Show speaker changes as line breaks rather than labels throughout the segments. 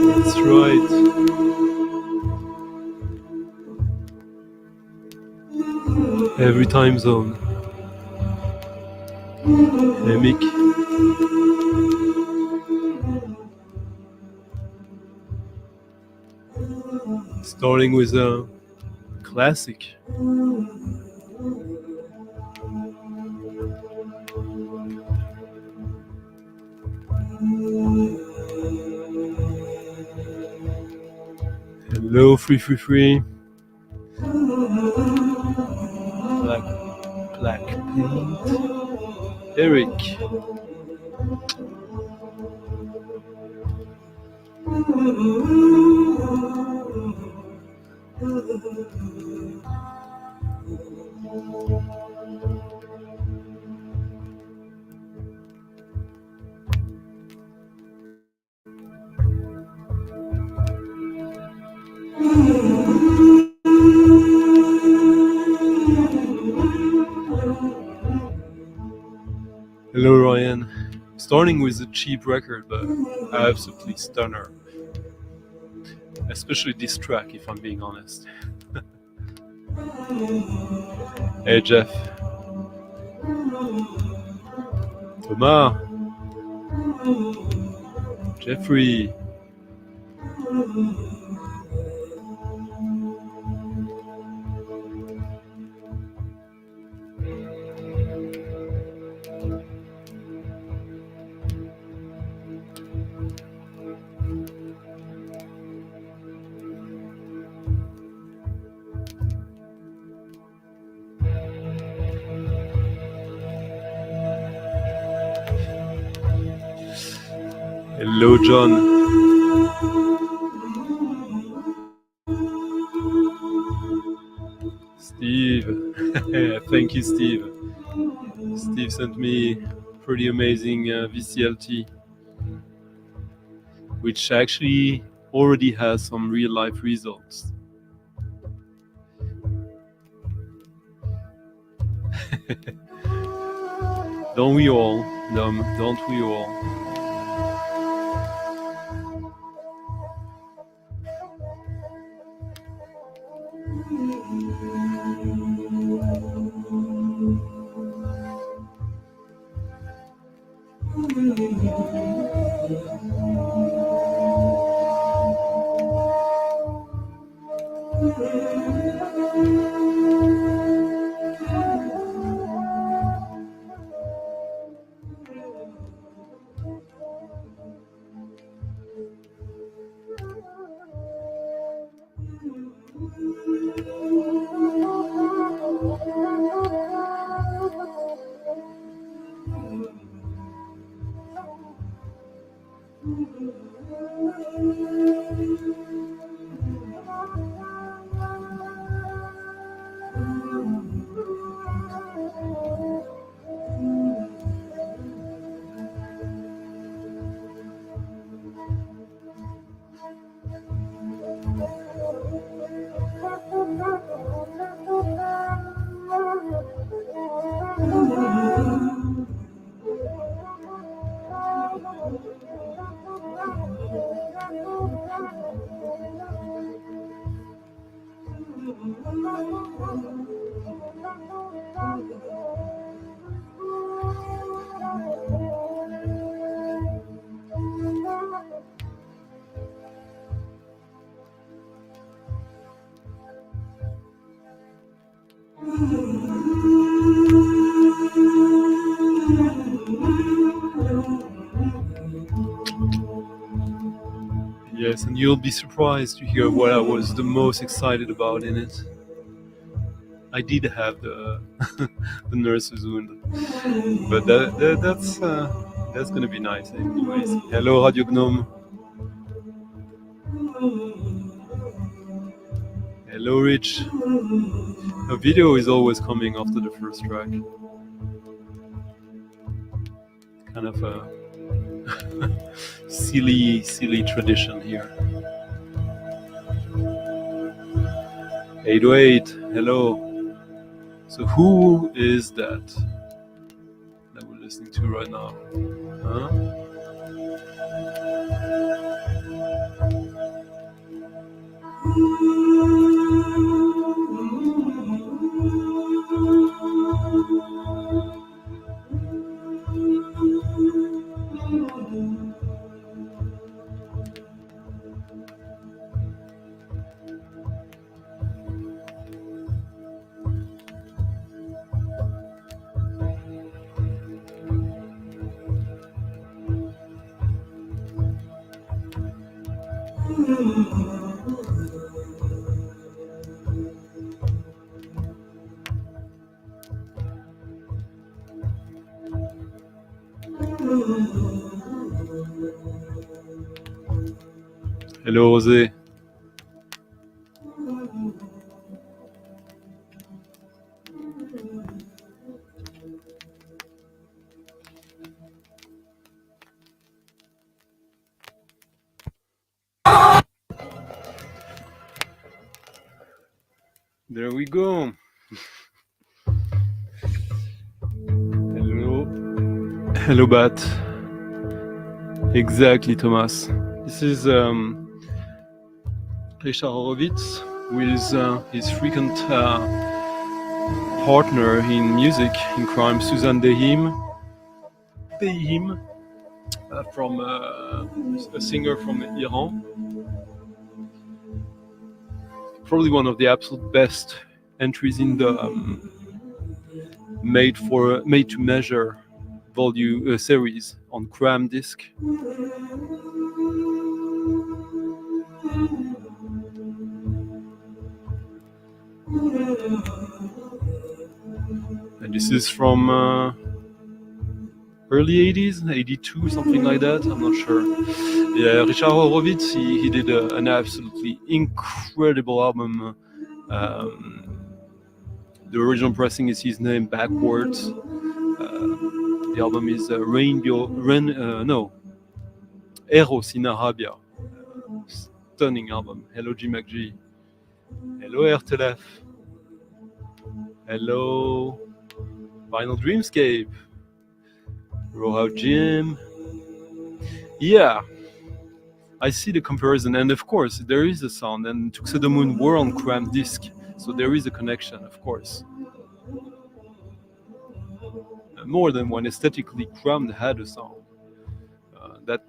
That's right. Every time zone. Hey, Mick. Starting with a classic. Hello, 333. Black paint. Eric. Hello, Ryan. Starting with a cheap record, but absolutely stunner. Especially this track, if I'm being honest. Hey, Jeff. Thomas. Jeffrey. Hello, John. Steve. Thank you, Steve. Steve sent me pretty amazing VCLT, which actually already has some real life results. Don't we all? Don't we all? Yes, and you'll be surprised to hear what I was the most excited about in it. I did have the the nurse's wound, but that's gonna be nice anyways. Hello, Radio Gnome. Hello, Rich. A video is always coming after the first track. Kind of a silly tradition here. 808, hello. So who is that we're listening to right now? Huh? Hello, Jose. There we go. Hello. Hello, Bat. Exactly, Thomas. This is Richard Horowitz with his frequent partner in music, in crime, Suzanne Dehim, from a singer from Iran. Probably one of the absolute best entries in the made to measure volume series on Cram disc. And this is from early 80s, 82, something like that, I'm not sure. Yeah, Richard Horowitz, he did an absolutely incredible album. The original pressing is his name backwards. The album is Eros in Arabia. Stunning album. Hello G McG. Hello Ertelef. Hello Vinyl Dreamscape. Rohout Jim. Yeah, I see the comparison, and of course there is a sound, and Tuxedo Moon were on Cram disc, so there is a connection, of course. More than one, aesthetically Cram had a sound that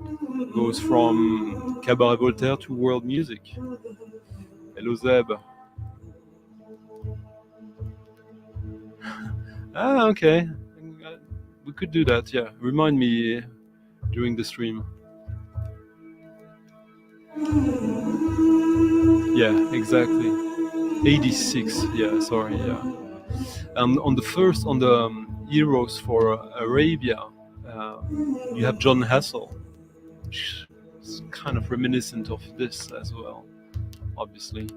goes from Cabaret Voltaire to world music. Hello Zeb. Okay, we could do that, yeah. Remind me during the stream. Yeah, exactly. 86, yeah, sorry, yeah. And on the Heroes for Arabia, you have John Hassel, which is kind of reminiscent of this as well, obviously.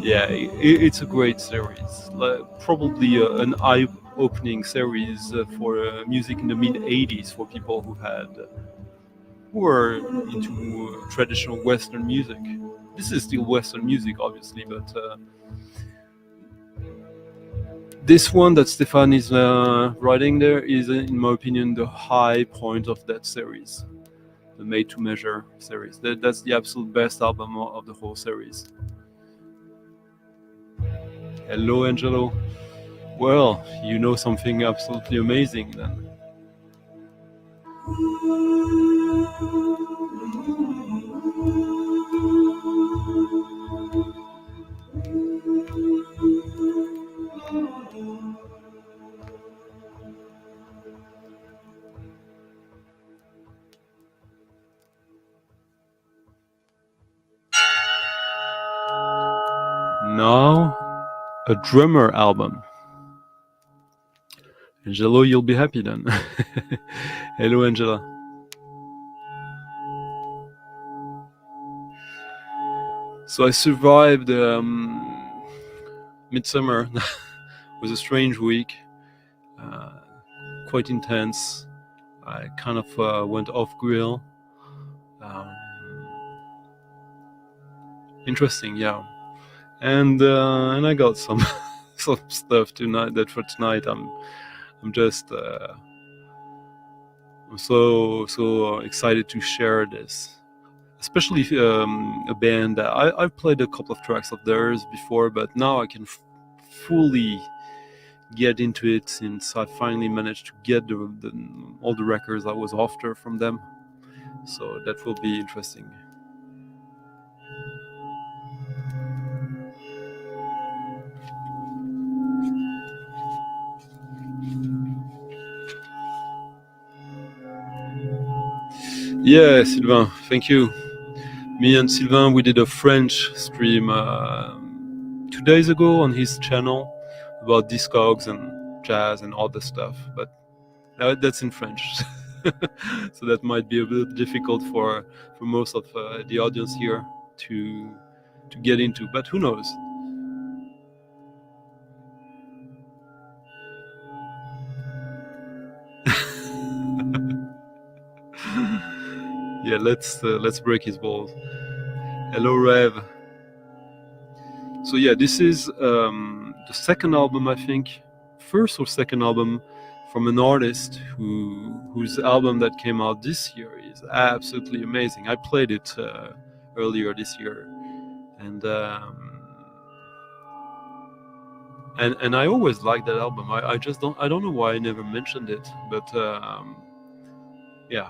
Yeah, it's a great series. Probably an eye-opening series for music in the mid-80s for people who were into traditional Western music. This is still Western music, obviously, but this one that Stefan is writing there is, in my opinion, the high point of that series, the Made to Measure series. That's the absolute best album of the whole series. Hello, Angelo. Well, you know something absolutely amazing then. Now, a drummer album. Angelo, you'll be happy then. Hello, Angela. So I survived midsummer was a strange week, quite intense. I kind of went off grill. Um, Interesting, yeah. And I got some some stuff tonight. That for tonight, I'm just I'm so excited to share this. Especially a band that I've played a couple of tracks of theirs before, but now I can fully get into it since I finally managed to get all the records I was after from them. So that will be interesting. Yeah, Sylvain, thank you. Me and Sylvain, we did a French stream 2 days ago on his channel about discogs and jazz and all the stuff, but that's in French. So that might be a bit difficult for most of the audience here to get into, but who knows? Yeah, let's break his balls. Hello, Rev. So yeah, this is the second album, I think, first or second album from an artist whose album that came out this year is absolutely amazing. I played it earlier this year, and I always liked that album. I just don't know why I never mentioned it, but yeah,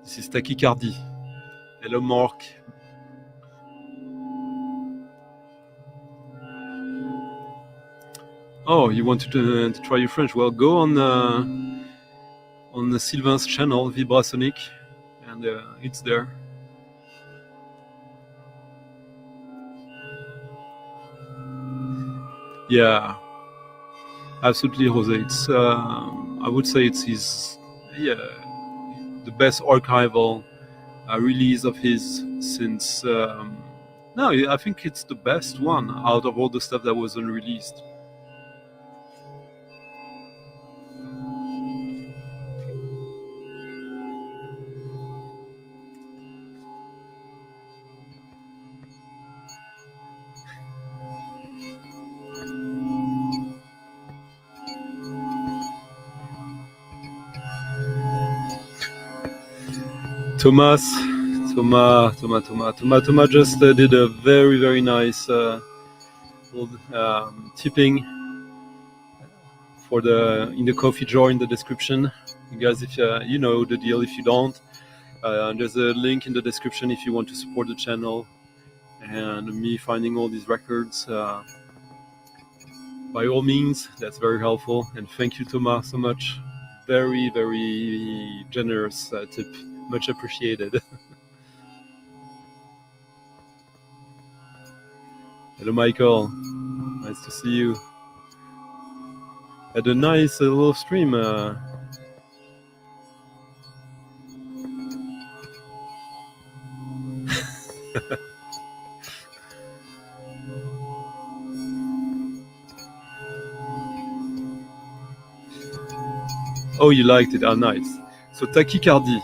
this is Tachycardie. Hello, Mark. Oh, you want to try your French? Well, go on the Sylvain's channel, Vibrasonic, and it's there. Yeah, absolutely, Jose. It's I would say it's his the best archival release of his since. No, I think it's the best one out of all the stuff that was unreleased. Thomas just did a very nice little tipping for in the coffee jar in the description. You guys, if you know the deal. If you don't, there's a link in the description if you want to support the channel and me finding all these records. By all means, that's very helpful. And thank you, Thomas, so much. Very generous tip. Much appreciated. Hello, Michael. Nice to see you. Had a nice little stream. Oh, you liked it. Ah, nice. So Tachycardie.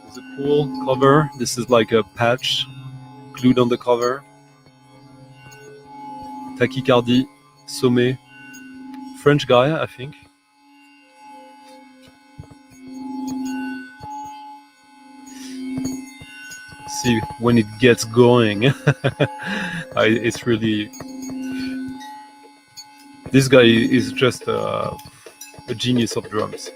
It's a cool cover. This is like a patch glued on the cover. Tachycardie, Sommet. French guy, I think. See when it gets going. It's really. This guy is just a genius of drums.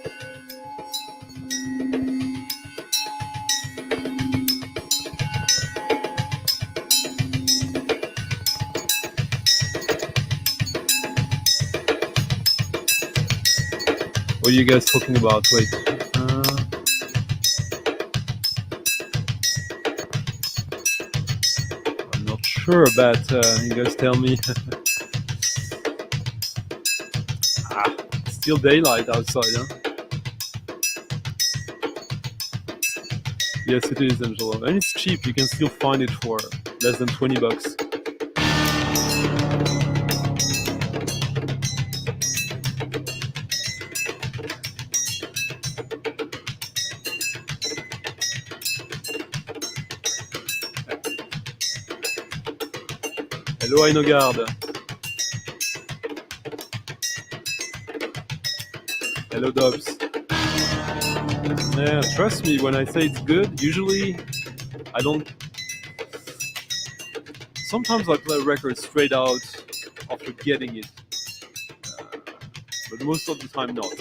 What are you guys talking about? Wait. I'm not sure, but you guys tell me. Still daylight outside, huh? Yes, it is, Angelo. And it's cheap. You can still find it for less than $20. Hello, Aino Garde. Hello, Dobbs. Yeah, trust me, when I say it's good, usually I don't. Sometimes I play records straight out after getting it, but most of the time not.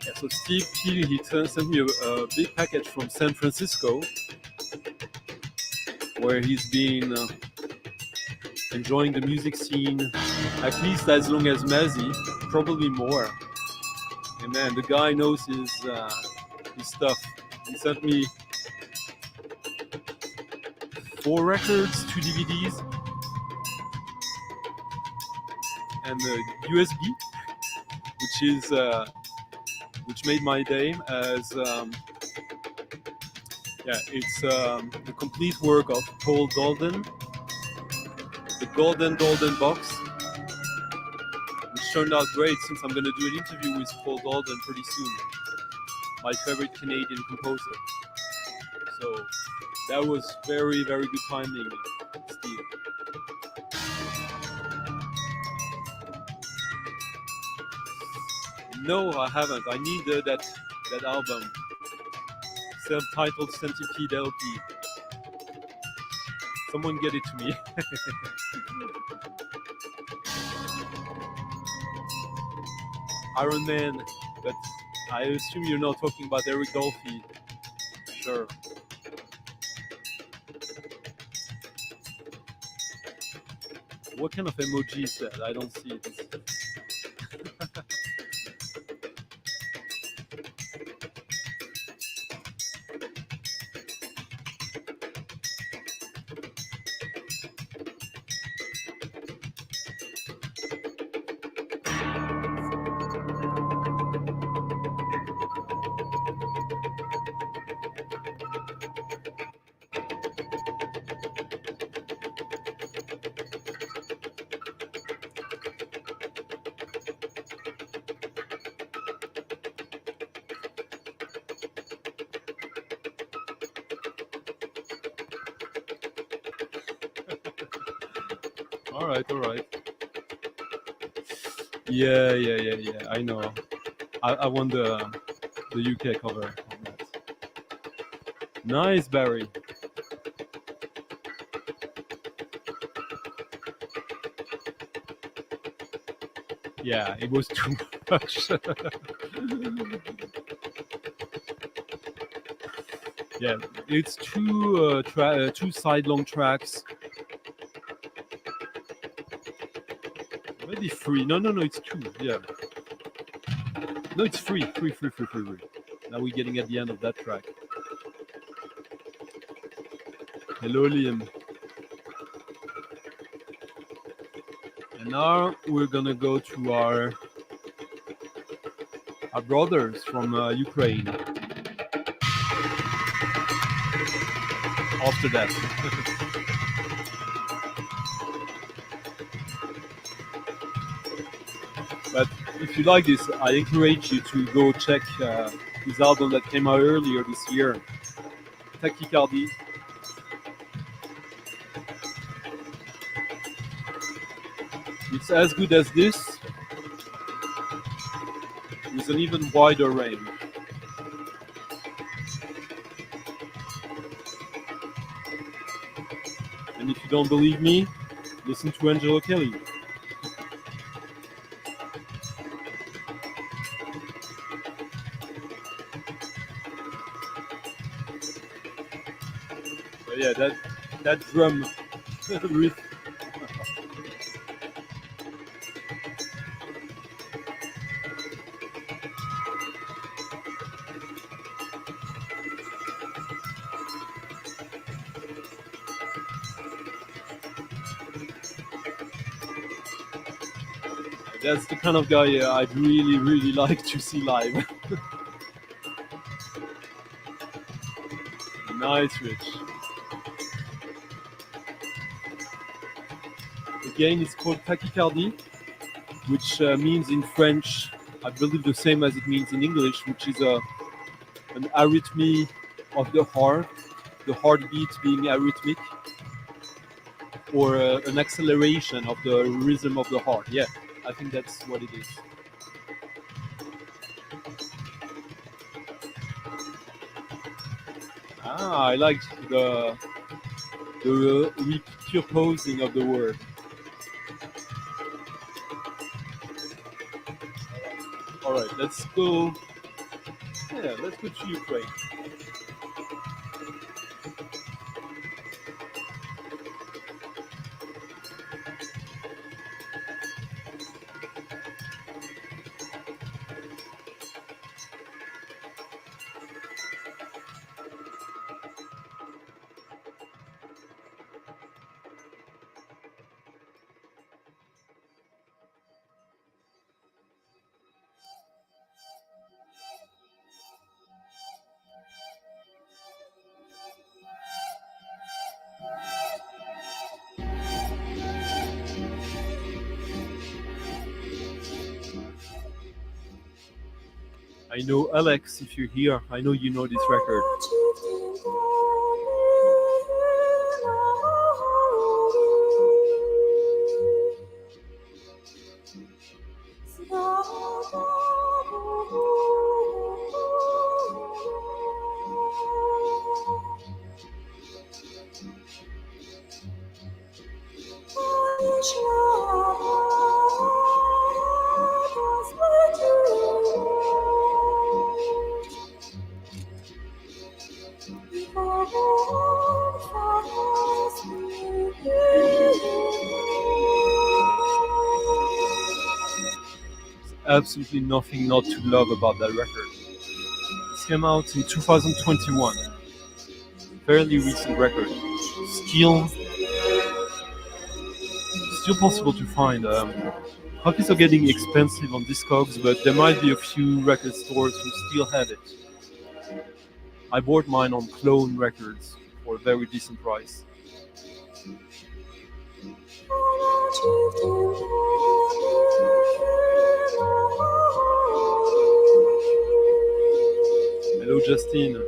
Yeah, so Steve P, he sent me a big package from San Francisco, where he's been enjoying the music scene at least as long as Mazzy, probably more. And man, the guy knows his stuff. He sent me 4 records, 2 DVDs, and a USB, which made my day. As it's the complete work of Paul Dalden, the Golden Dalden box, which turned out great since I'm going to do an interview with Paul Dalden pretty soon, my favorite Canadian composer. So that was very, very good timing, Steve. No, I haven't. I need that album, self-titled Centipede LP. Someone get it to me. Iron Man, but I assume you're not talking about Eric Dolphy. Sure. What kind of emoji is that? I don't see it. All right. Yeah. I know. I won the UK cover on that. Nice, Barry. Yeah, it was too much. Yeah, it's two side-long tracks. Maybe 3. No, it's 2. Yeah. No, it's 3. Now we're getting at the end of that track. Hello, Liam. And now we're gonna go to our brothers from Ukraine. After that. But if you like this, I encourage you to go check his album that came out earlier this year, Tachycardy. It's as good as this, with an even wider range. And if you don't believe me, listen to Angelo Kelly. So yeah, that drum riff. That's the kind of guy I'd really, really like to see live. Nice, Rich. Again, it's called tachycardie, which means in French, I believe the same as it means in English, which is an arrhythmia of the heartbeat being arrhythmic, or an acceleration of the rhythm of the heart. Yeah, I think that's what it is. I like the repurposing of the word. All right, let's go. Yeah, let's go to Ukraine. I know Alex, if you're here, I know you know this record. Absolutely nothing not to love about that record. It came out in 2021. Fairly recent record. Still possible to find. Copies are getting expensive on discogs, but there might be a few record stores who still have it. I bought mine on Clone Records for a very decent price. Hello, Justine.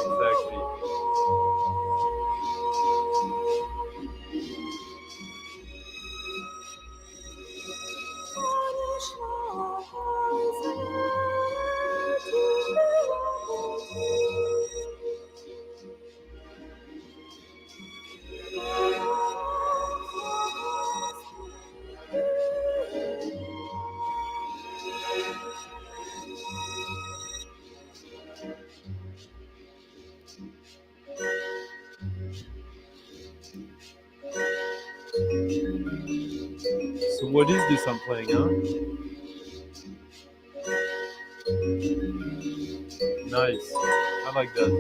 Exactly. So what is this I'm playing, huh? Nice. I like that.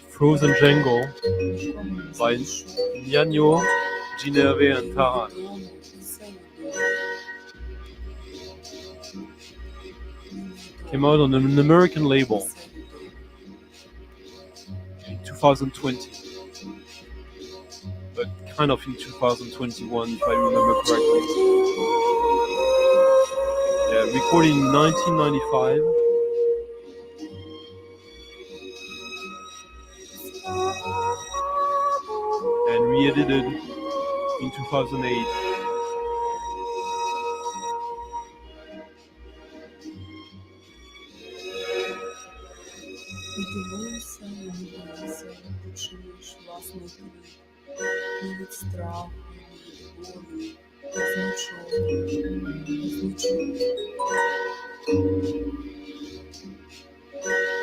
Frozen Jungle by Gnagno, Ginevre and Taran. Came out on an American label in 2020, but kind of in 2021 if I remember correctly. Yeah, recorded in 1995. And re-edited in 2008.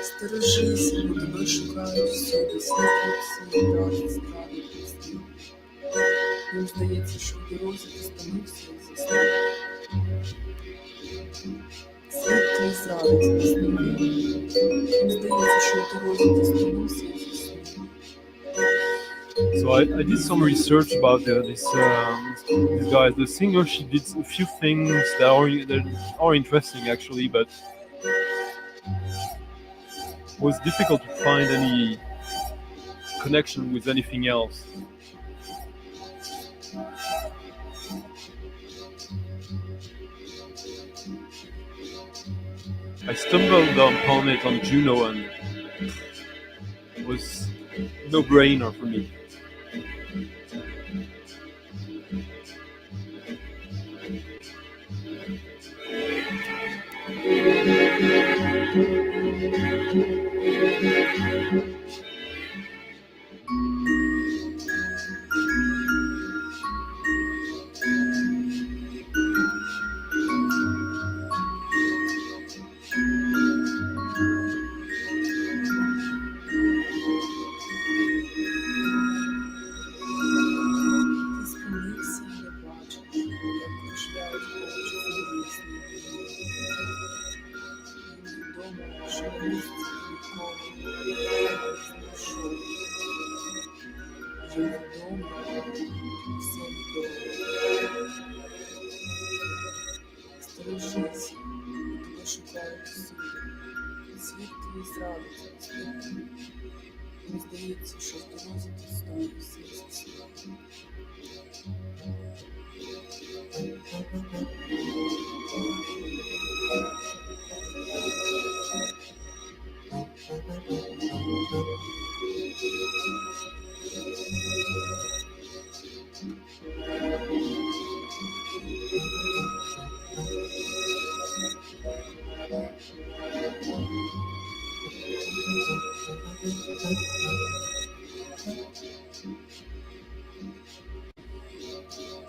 Стережися, бо тебе шукають всюди, світло всі, ради страви пісні. Їм здається, що в дорозі ти стомився і заснув. Світ твій зрадить на знімі. Їм здається, що в дорозі ти стомився і заснув.
So I did some research about this guy. The singer, she did a few things that are interesting actually, but it was difficult to find any connection with anything else. I stumbled upon it on Juno and it was no-brainer for me.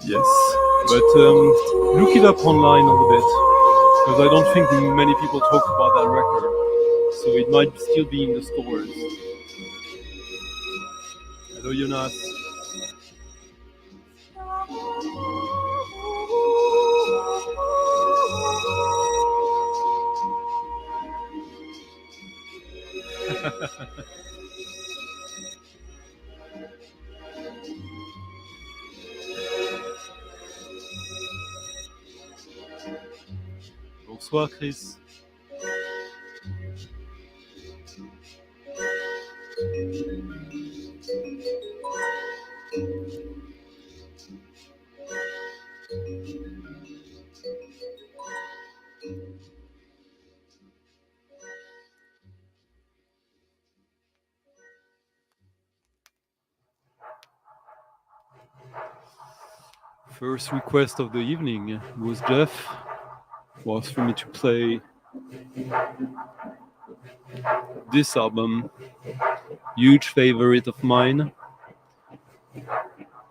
Yes, but look it up online a little bit, because I don't think many people talk about that record, so it might still be in the stores. Hello, Jonas. Bonsoir, Chris. First request of the evening was Jeff. Was for me to play this album, huge favorite of mine.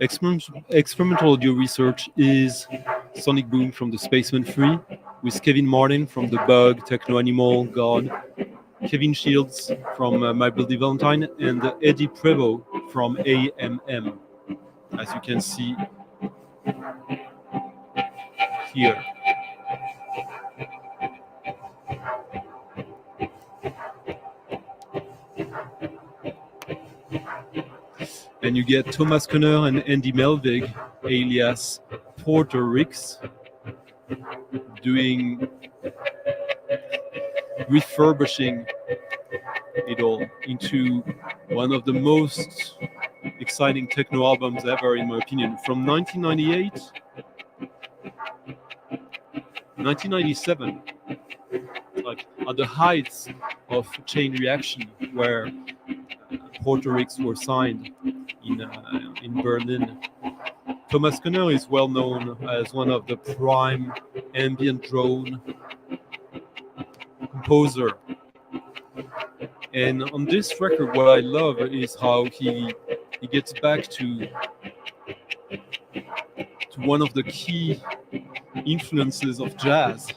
Experimental audio research is Sonic Boom from the Spaceman 3, with Kevin Martin from The Bug, Techno Animal, Garde, Kevin Shields from My Bloody Valentine, and Eddie Prevost from AMM, as you can see here. And you get Thomas Conner and Andy Melvig, alias Porter Ricks, refurbishing it all into one of the most exciting techno albums ever, in my opinion. From 1998, 1997, like at the heights of Chain Reaction, where Porter Ricks were signed in Berlin. Thomas Conner is well known as one of the prime ambient drone composer. And on this record, what I love is how he gets back to one of the key influences of jazz.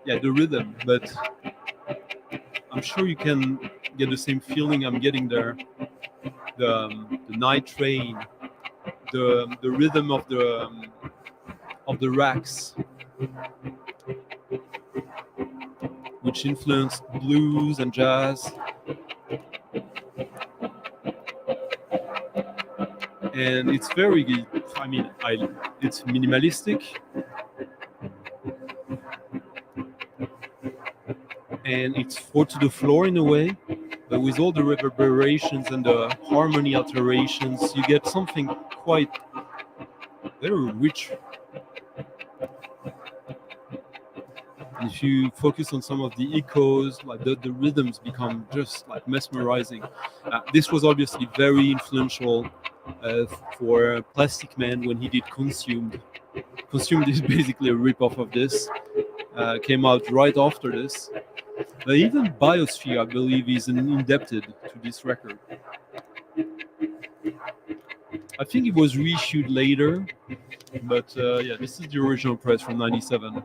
Yeah, the rhythm, but I'm sure you can get the same feeling I'm getting there. the night train, the rhythm of the racks, which influenced blues and jazz. And it's very good. I mean, it's minimalistic, and it's four to the floor in a way, but with all the reverberations and the harmony alterations, you get something quite very rich. And if you focus on some of the echoes, like the rhythms become just like mesmerizing. This was obviously very influential for Plastic Man when he did Consumed. Consumed is basically a rip-off of this. Came out right after this. Even Biosphere, I believe, is indebted to this record. I think it was reissued later, but yeah, this is the original press from '97.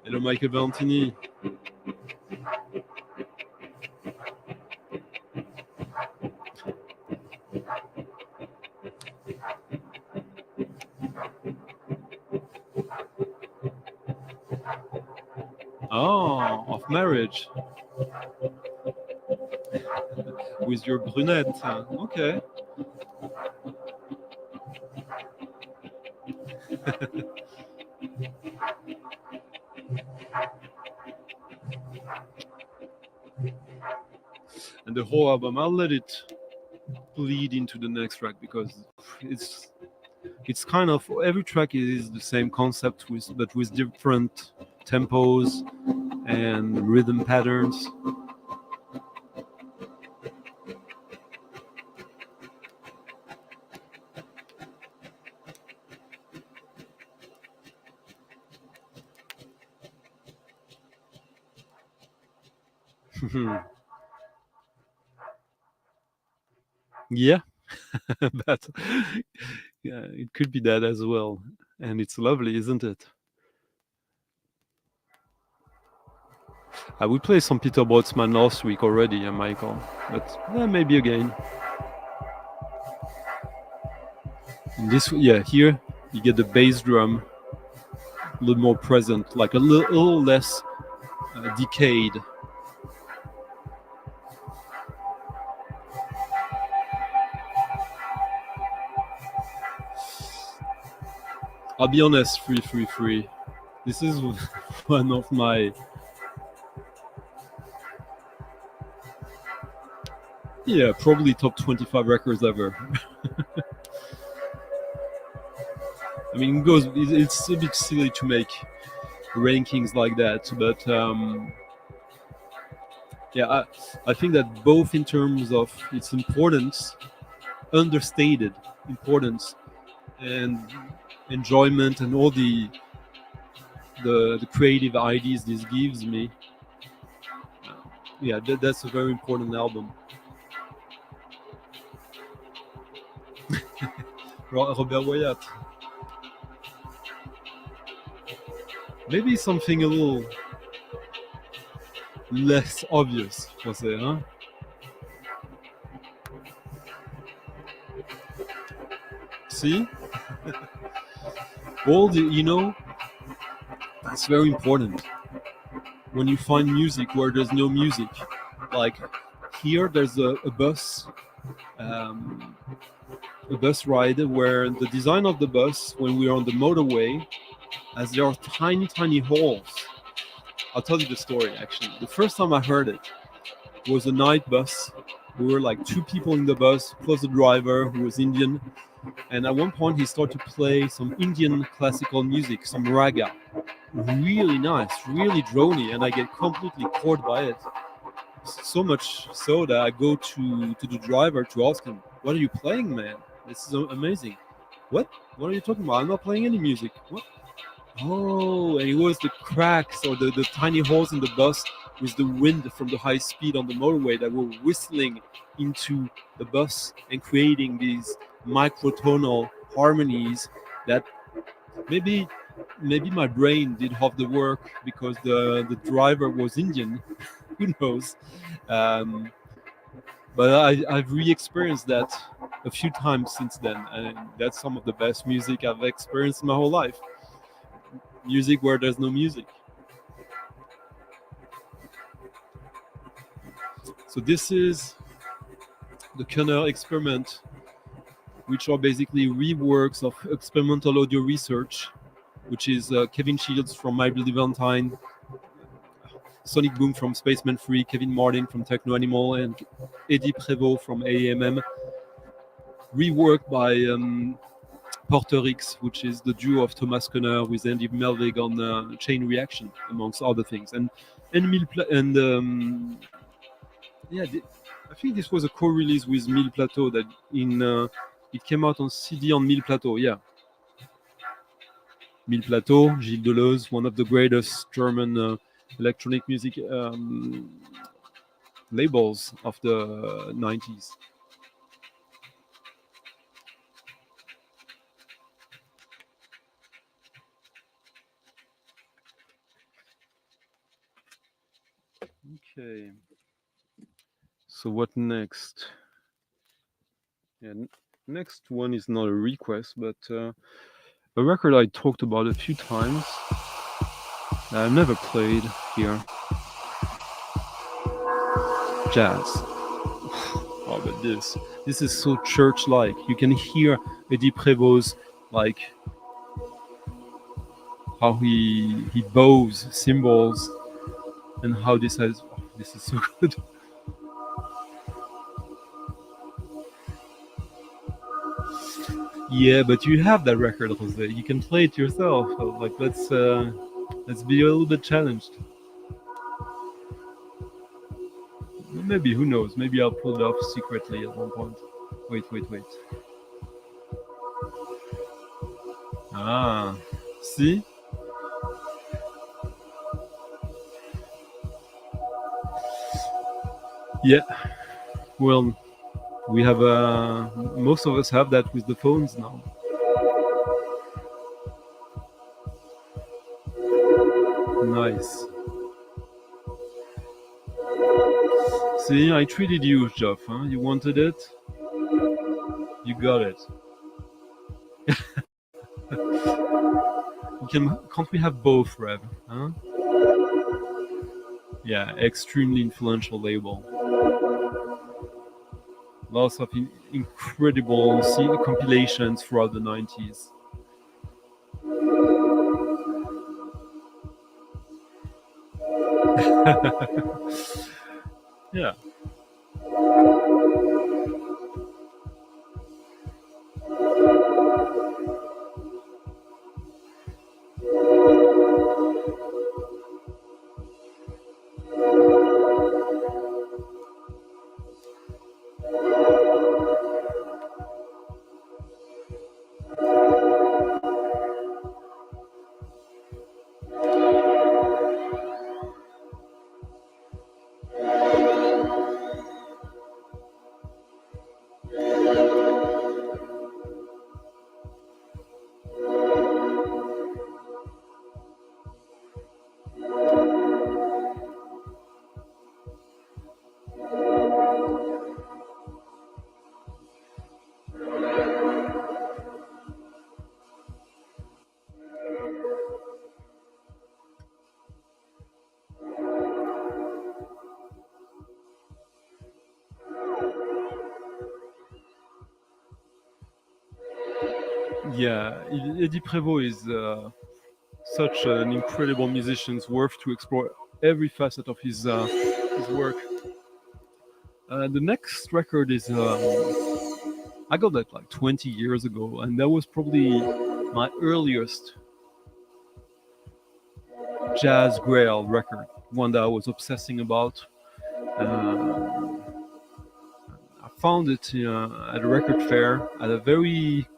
Hello, Michael Valentini. Oh, of marriage. With your brunette. Okay. And the whole album, I'll let it bleed into the next track because it's kind of every track is the same concept but with different tempos and rhythm patterns. Yeah, but yeah, it could be that as well, and it's lovely, isn't it? We played some Peter Botsman last week already, Michael, but maybe again. And this, yeah, here you get the bass drum a little more present, like a little less decayed. I'll be honest, 333. This is one of my probably top 25 records ever. I mean, it's a bit silly to make rankings like that, but yeah, I think that both in terms of its importance, understated importance, and enjoyment, and all the creative ideas this gives me, yeah, that's a very important album. Robert Wyatt. Maybe something a little less obvious, Jose, huh? See? That's very important. When you find music where there's no music, like here, there's a bus ride where the design of the bus, when we're on the motorway, as there are tiny holes. I'll tell you the story, actually. The first time I heard it was a night bus. We were like two people in the bus, plus the driver who was Indian. And at one point he started to play some Indian classical music, some raga. Really nice, really drony, and I get completely caught by it. So much so that I go to the driver to ask him, "What are you playing, man? This is amazing." What are you talking about? I'm not playing any music. What? Oh, and it was the cracks or the tiny holes in the bus with the wind from the high speed on the motorway that were whistling into the bus and creating these microtonal harmonies that maybe Maybe my brain did half the work because the driver was Indian. Who knows? Um, but I've re-experienced that a few times since then, and that's some of the best music I've experienced in my whole life. Music where there's no music. So this is the Kernel experiment, which are basically reworks of experimental audio research, which is Kevin Shields from My Bloody Valentine, Sonic Boom from Spaceman Free, Kevin Martin from Techno Animal, and Eddie Prévost from AAMM, reworked by Portuguese, which is the duo of Thomas Conner with Andy Melvig on Chain Reaction, amongst other things. Yeah, I think this was a co-release with Mille Plateau that it came out on CD on Mille Plateau. Yeah, Mille Plateau, Gilles Deleuze, one of the greatest German electronic music labels of the 90s. Okay. So what next? Yeah, next one is not a request, but a record I talked about a few times. I've never played here. Jazz. Oh, but this is so church-like. You can hear Eddie Prévost, like how he bows cymbals, and how this is so good. Yeah, but you have that record, Jose. You can play it yourself. So, like, let's be a little bit challenged. Maybe, who knows? Maybe I'll pull it off secretly at one point. Wait. Ah, see? Yeah. Well, we have most of us have that with the phones now. Nice. See, I treated you, Jeff. Huh? You wanted it. You got it. Can't we have both, Rev? Huh? Yeah, extremely influential label. Lots of incredible compilations throughout the 90s. Yeah. Yeah, Eddie Prévost is such an incredible musician. It's worth to explore every facet of his work. The next record is I got that like 20 years ago, and that was probably my earliest jazz grail record, one that I was obsessing about. I found it at a record fair at a very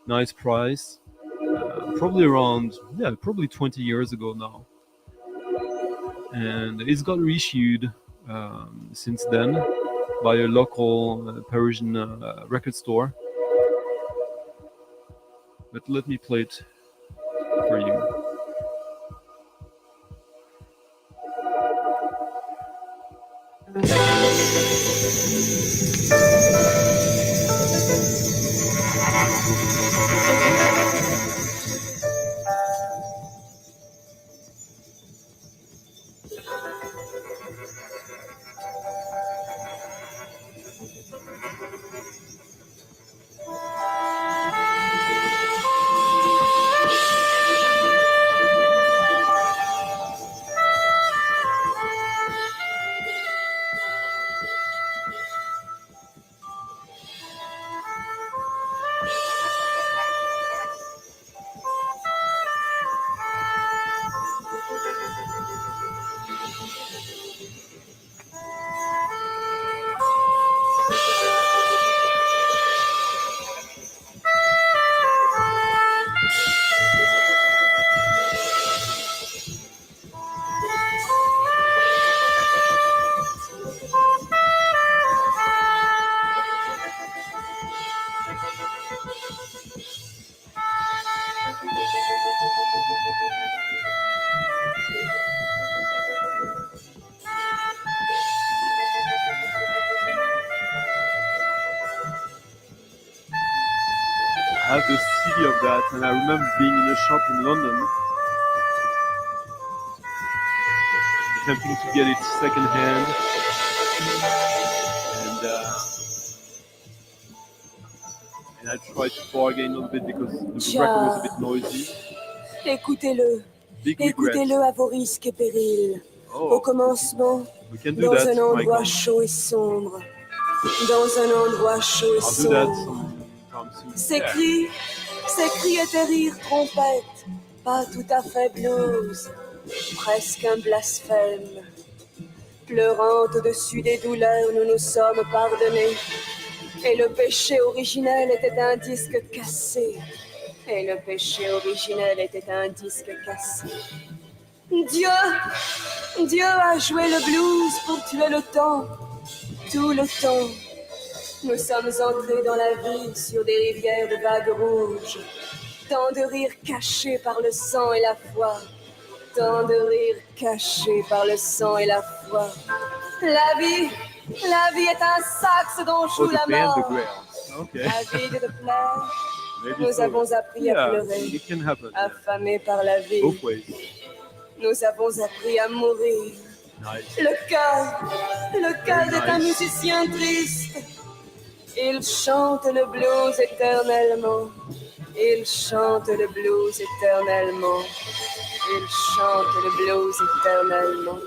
nice price, probably around, probably 20 years ago now. And it's got reissued since then by a local Parisian record store. But let me play it for I have the CD of that, and I remember being in a shop in London, attempting to get it second hand, and I tried to bargain a little bit because the record was a bit noisy.
Écoutez-le.
Big regret.
Écoutez-le à vos risques et périls.
Oh,
Au commencement,
we can do
dans
that,
un endroit
Michael.
chaud et sombre. Dans un endroit chaud et
I'll do that
sombre.
sometime soon.
Ces cris étaient rires trompettes, pas tout à fait blues, presque un blasphème. Pleurant au-dessus des douleurs, nous nous sommes pardonnés. Et le péché originel était un disque cassé. Et le péché originel était un disque cassé. Dieu a joué le blues pour tuer le temps, tout le temps. Nous sommes entrés dans la vie sur des rivières de vagues rouges. Tant de rires cachés par le sang et la foi. Tant de rires cachés par le sang et la foi. La vie est un sax dont joue la mort.
Okay.
Avide de pleurs,
Maybe
nous
so.
avons appris à pleurer.
It can happen.
Affamés par la vie,
Both ways.
nous avons appris à mourir.
Nice.
Le cœur est un musicien triste. Il chante le blues éternellement. Il chante le blues éternellement. Il chante le blues éternellement.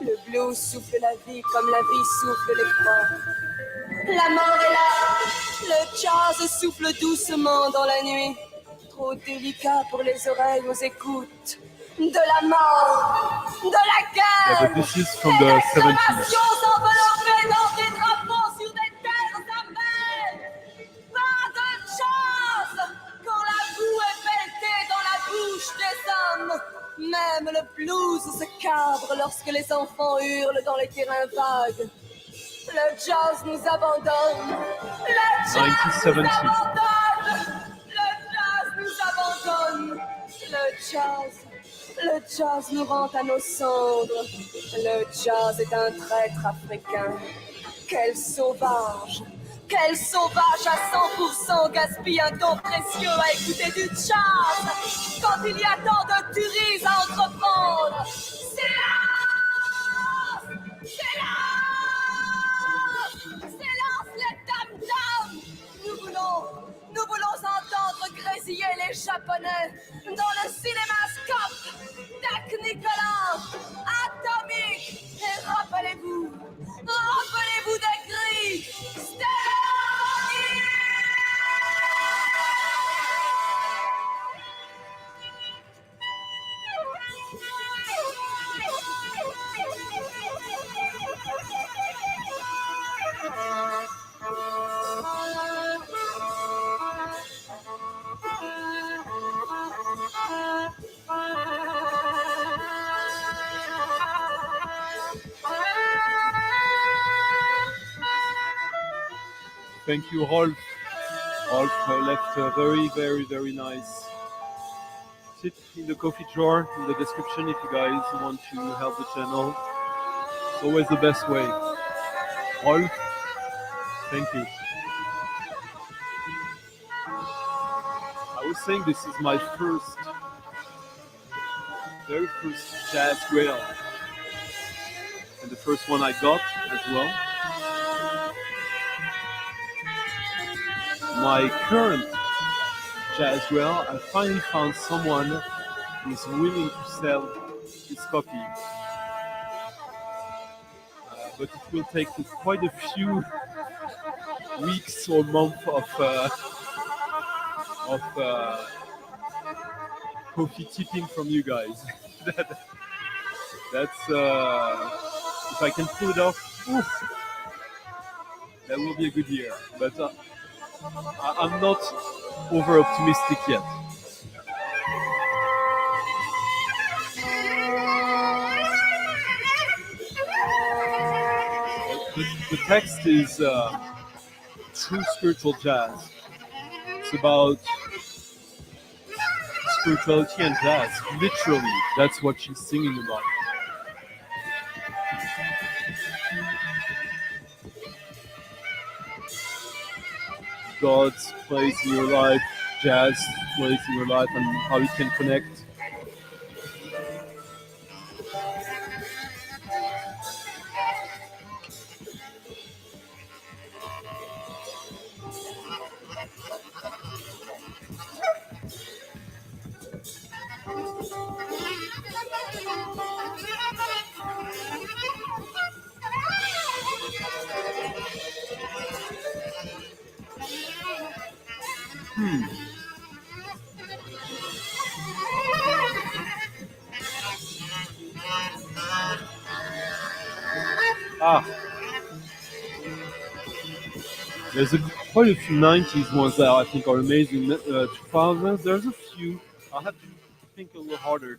Le blues souffle la vie comme la vie souffle l'effroi. La mort est là. Le jazz souffle doucement dans la nuit. Trop délicat pour les oreilles aux écoutes. De la mort, de la guerre.
Yeah, but this is from the 70s.
S'envelopper dans des drapeaux sur des terres amères. Pas de chance quand la boue est pelletée dans la bouche des hommes. Même le blues se cabre lorsque les enfants hurlent dans les terrains vagues. Le jazz nous abandonne. Le jazz nous
1970.
abandonne. Le jazz nous abandonne. Le jazz nous rend à nos cendres. Le jazz est un traître africain. Quel sauvage à 100% gaspille un temps précieux à écouter du jazz quand il y a tant de tueries à entreprendre. Silence les tam-tams. Nous voulons entendre grésiller les Japonais dans le cinémascope Technicolor, atomique. Et rappelez-vous des grilles.
Thank you, Rolf. Rolf left a very, very, very nice tip in the coffee jar in the description if you guys want to help the channel. It's always the best way. Rolf, thank you. I was saying this is my very first jazz rail, and the first one I got as well. My current jazz rail, I finally found someone who is willing to sell his copy. But it will take quite a few weeks or months of coffee tipping from you guys. That's if I can pull it off, that will be a good year. But I'm not over optimistic yet. The text is true spiritual jazz. It's about spirituality and jazz. Literally, that's what she's singing about. God's place in your life, jazz place in your life, and how you can connect. There's quite a few 90s ones that I think are amazing. 2000s, there's a few. I have to think a little harder.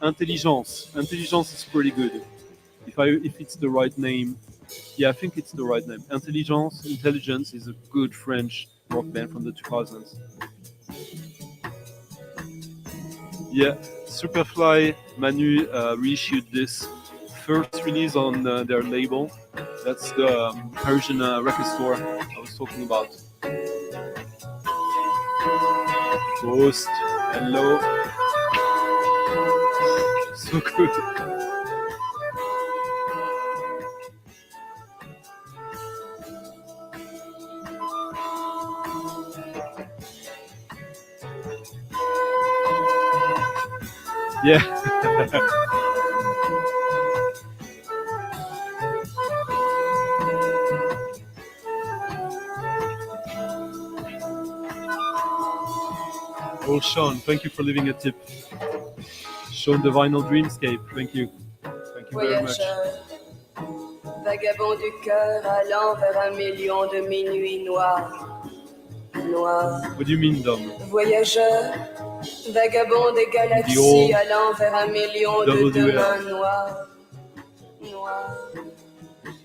Intelligence is pretty good. If it's the right name. Yeah, I think it's the right name. Intelligence is a good French rock band from the 2000s. Yeah, Superfly Manu reissued this first release on their label. That's the Persian record store I was talking about. Ghost, hello. So good. Yeah. Oh, Sean, thank you for leaving a tip. Sean, the Vinyl Dreamscape, thank you. Thank you very much.
Vagabond du cœur allant vers 1 million de minuits noirs. Noirs.
What do you mean, Dom?
Voyageur, vagabond des galaxies allant vers 1 million de demains noirs. Noirs.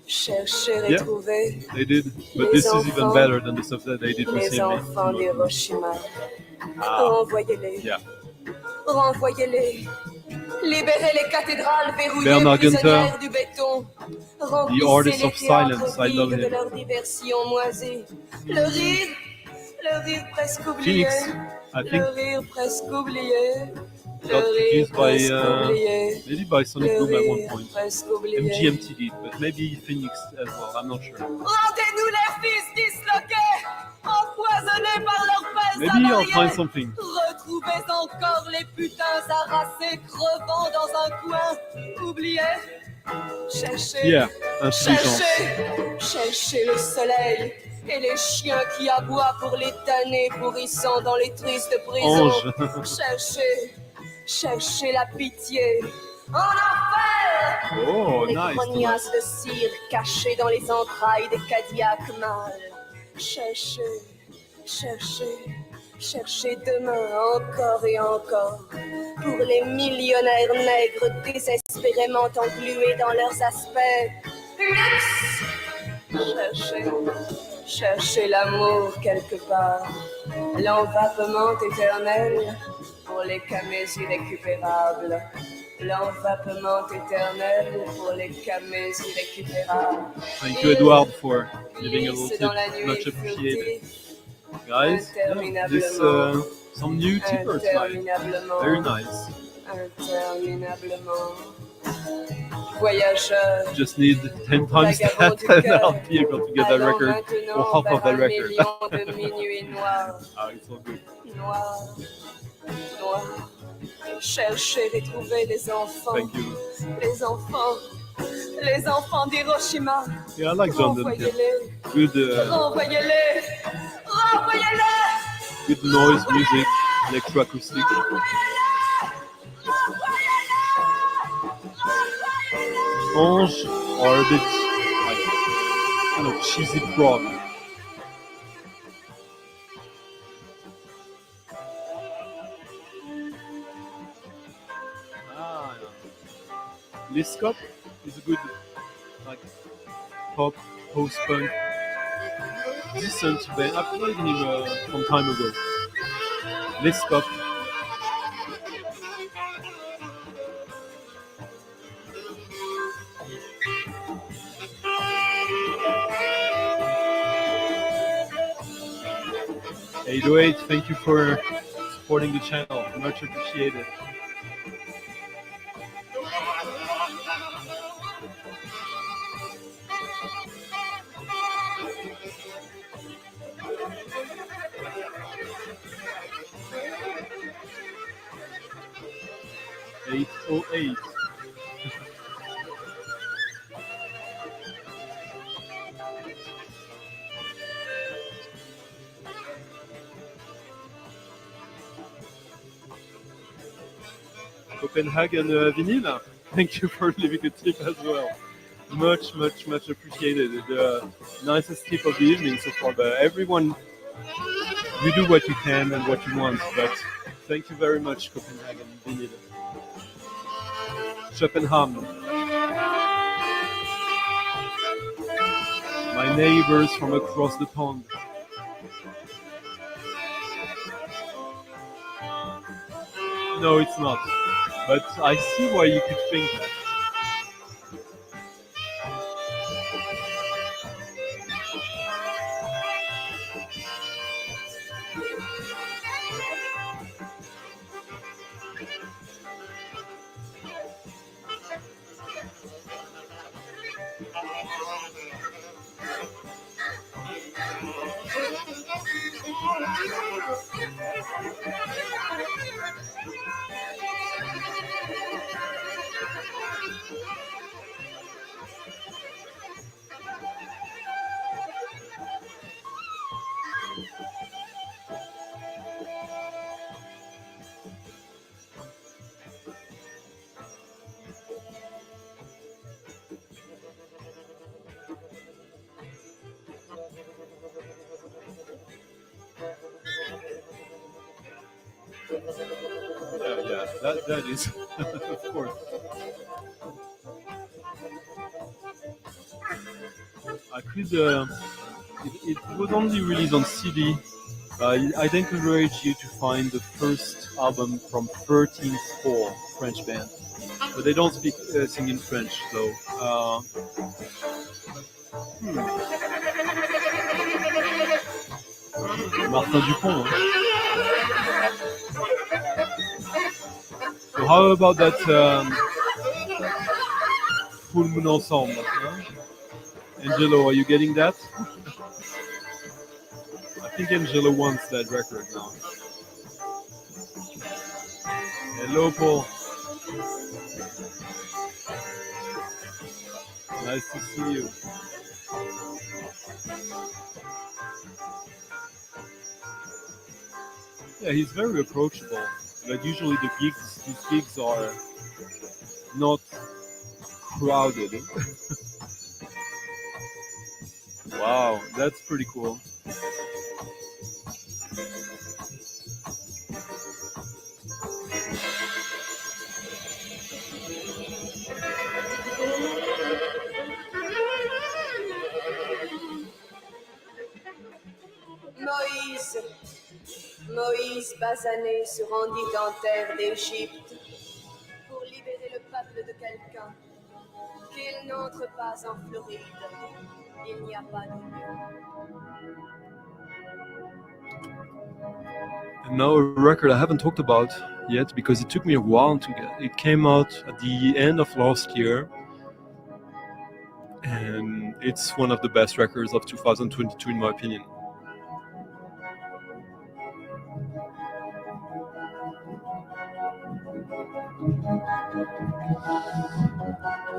Chercher et trouver.
They did, but this is even better than the stuff that they did
Les
recently.
enfants d'Hiroshima. Renvoyez-les.
Yeah.
Renvoyez-les. Libérez les cathédrales verrouillées
Bernard
prisonnières du béton.
The Artist of Silence, I love
de
him.
leur diversion moisie. Le rire presque oublié.
Phoenix, I think.
Le rire presque oublié.
Got produced by maybe by Sonic Boom at one point. MGMT did, but maybe Phoenix as well. I'm not sure.
Rendez-nous les fils disloqués, empoisonnés par leurs pères
Maybe I'll
avariés.
find something.
Retrouvez encore les putains harassés crevant dans un coin oublié. Cherchez,
Yeah, intelligence.
cherchez le soleil et les chiens qui aboient pour les damnés pourrissant dans les tristes prisons.
Ange.
Cherchez la pitié en enfer.
Oh,
les
nice.
grognasses de cire cachées dans les entrailles des Cadillacs mâles. Cherchez demain encore et encore pour les millionnaires nègres désespérément englués dans leurs aspects luxe. Cherchez l'amour quelque part, l'envapement éternel pour les camés irrécupérables. L'envapement éternel pour les camés irrécupérables.
Thank you, Edward, for giving a little
Glisse
tip.
dans la nuit
Much appreciated.
furtive,
Guys, yeah, this some new t-shirts, like very nice.
Interminablement. Voyageurs,
Just need 10 times
vagabonds
that
du
and
cœur,
I'll be able to get that
allons
record,
maintenant
or half of
vers
that
un
record.
million de minuits noirs.
It's all good.
Noir, noir. Cherchez et trouvez les enfants.
Thank you.
Les enfants. Les enfants d'Hiroshima.
Yeah, I like John Duncan.
Renvoyez-les.
Good,
Renvoyez-les. Renvoyez-les.
good noise music, electroacoustic. Ange are a bit like kind of cheesy prog. Liskop is a good like pop, post-punk, decent band. I've played him some time ago. Liskop. .808, thank you for supporting the channel. Much appreciated. .808. Copenhagen vinyl. Thank you for leaving a tip as well. Much appreciated. The nicest tip of the evening so far. But everyone, you do what you can and what you want. But thank you very much, Copenhagen vinyl. Schopenham. My neighbors from across the pond. No, it's not. But I see why you could think that. Yeah, that is, of course. I could, it was only released on CD. I'd encourage you to find the first album from 13th Floor, French band. But they don't sing in French, though. Martin Dupont. Hein? So how about that Full Moon Ensemble? Huh? Angelo, are you getting that? I think Angelo wants that record now. Hello, Paul. Nice to see you. Yeah, he's very approachable. But usually these gigs are not crowded. Wow, that's pretty cool.
Moïse Moïse. Moïse basané se rendit en terre d'Égypte pour libérer le peuple de quelqu'un. Qu'il n'entre pas en Floride, il n'y a pas de
And now a record I haven't talked about yet because it took me a while to get. It came out at the end of last year, and it's one of the best records of 2022 in my opinion.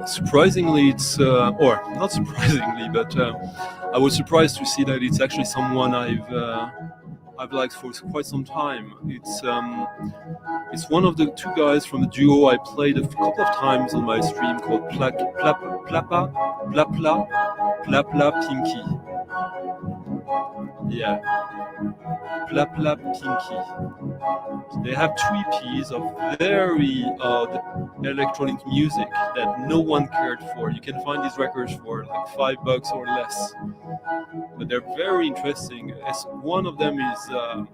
Surprisingly, it's or not surprisingly, but I was surprised to see that it's actually someone I've liked for quite some time. It's one of the two guys from the duo I played a couple of times on my stream called Plapla Pinky. Yeah, Plapla Pinky. They have 2 EPs of very odd electronic music that no one cared for. You can find these records for like $5 or less, but they're very interesting. One of them is a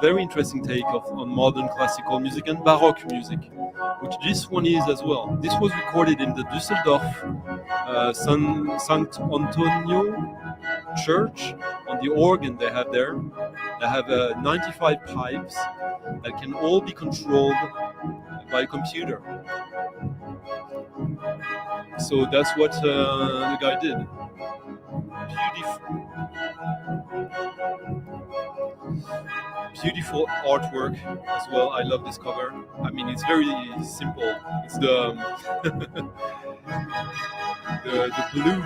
very interesting take on modern classical music and Baroque music, which this one is as well. This was recorded in the Düsseldorf St. Antonio church. On the organ they have there, they have 95 pipes that can all be controlled by a computer. So that's what the guy did. Beautiful artwork as well. I love this cover. I mean, it's very simple. It's the the blue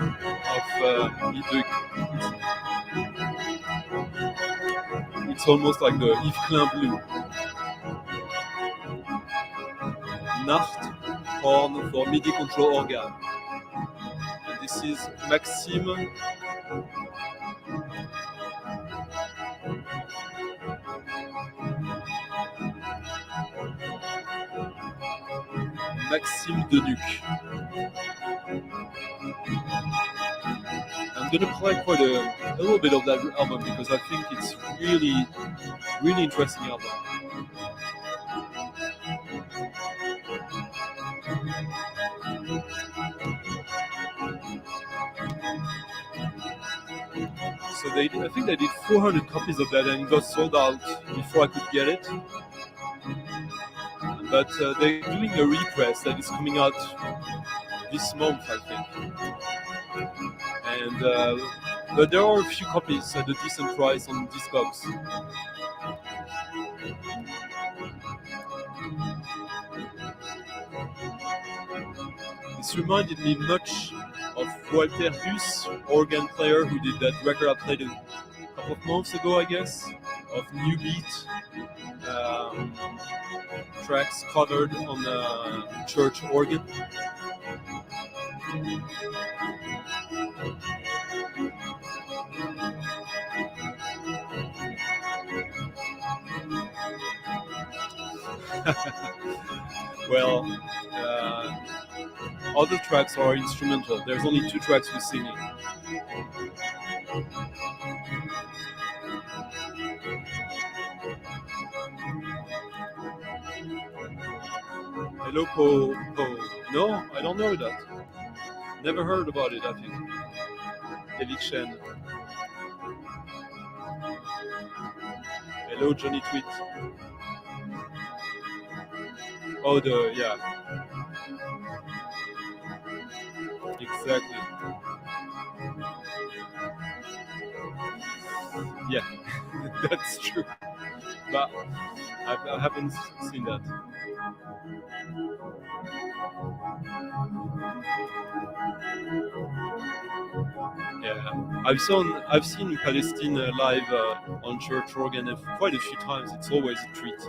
of it's almost like the Yves Klein blue. Nacht horn for MIDI control organ. And this is Maxime. Maxime Denuc. I'm gonna play quite a little bit of that album because I think it's really interesting album. So I think they did 400 copies of that and got sold out before I could get it. But they're doing a repress that is coming out this month, I think. And but there are a few copies at a decent price on discogs. This reminded me much of Walter Hus, organ player who did that record I played a couple of months ago, I guess, of New Beat tracks covered on a church organ. Well, other tracks are instrumental. There's only 2 tracks with singing. Hello, Po. No, I don't know that. Never heard about it, I think. David Shen. Hello, Johnny Tweet. Oh, yeah. Exactly. Yeah, that's true. But I haven't seen that. Yeah, I've seen Palestine live on church organ quite a few times. It's always a treat.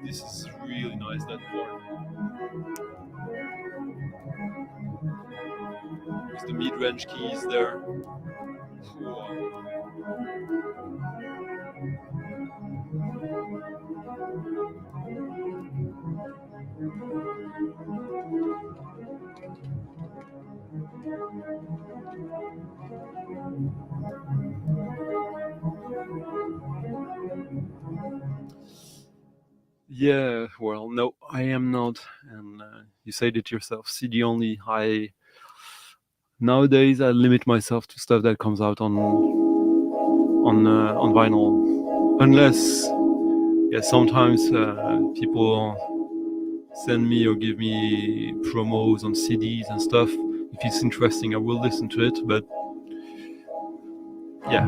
This is really nice, that part. With the mid-range keys there. Wow. Yeah, well, no, I am not, and you said it yourself. CD only. Nowadays I limit myself to stuff that comes out on vinyl, unless sometimes people send me or give me promos on CDs and stuff. If it's interesting, I will listen to it. But yeah,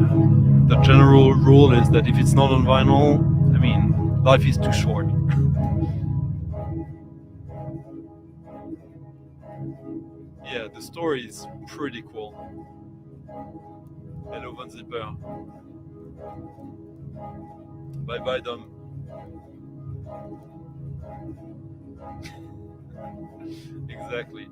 the general rule is that if it's not on vinyl, I mean, life is too short. Yeah, the story is pretty cool. Hello, Von Zipper. Bye bye, Dom. Exactly.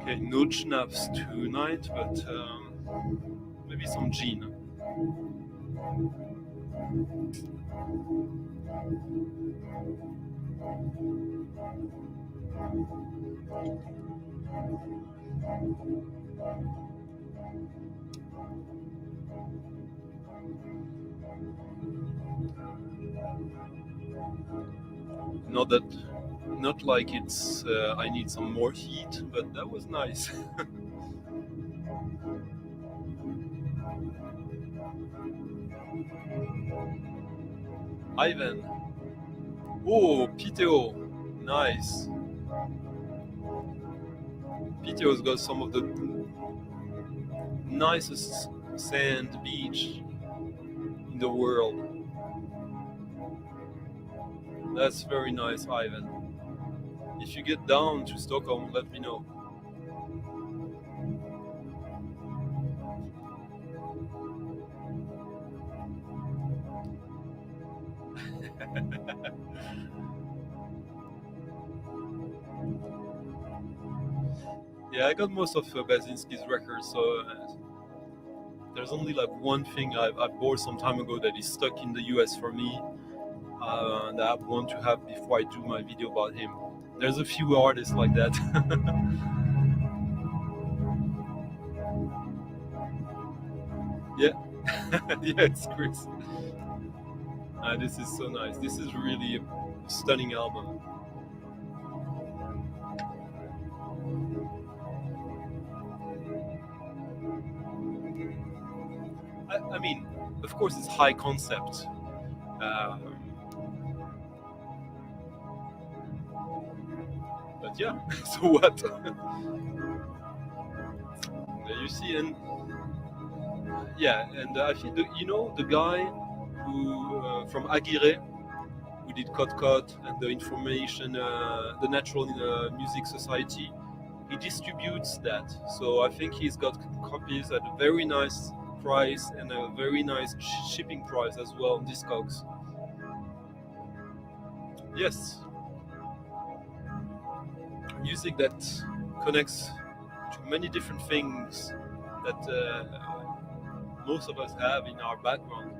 Okay, no schnapps tonight, but maybe some gin. Not like it's I need some more heat, but that was nice. Ivan. Oh, PTO. Nice. PTO's got some of the nicest sand beach in the world. That's very nice, Ivan. If you get down to Stockholm, let me know. Yeah, I got most of Basinski's records, so there's only like one thing I bought some time ago that is stuck in the US for me, that I want to have before I do my video about him. There's a few artists like that. Yeah, yeah, it's Chris. This is so nice. This is really a stunning album. I mean, of course, it's high concept. But yeah, so what? You see, and yeah, and I think you know the guy who from Aguirre, who did Cot and the Information, the Natural Music Society. He distributes that, so I think he's got copies at a very nice price and a very nice shipping price as well on discogs. Yes, music that connects to many different things that most of us have in our background.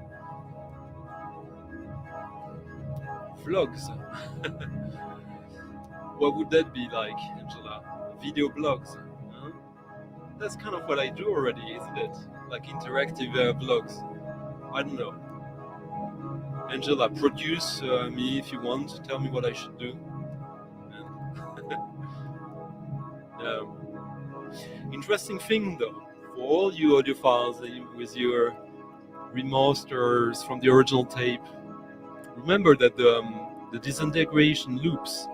Vlogs. What would that be like, Angela? Video blogs? Huh? That's kind of what I do already, isn't it? Like interactive vlogs. I don't know. Angela, produce me if you want. Tell me what I should do. Interesting thing though, for all you audiophiles with your remasters from the original tape, remember that the disintegration loops.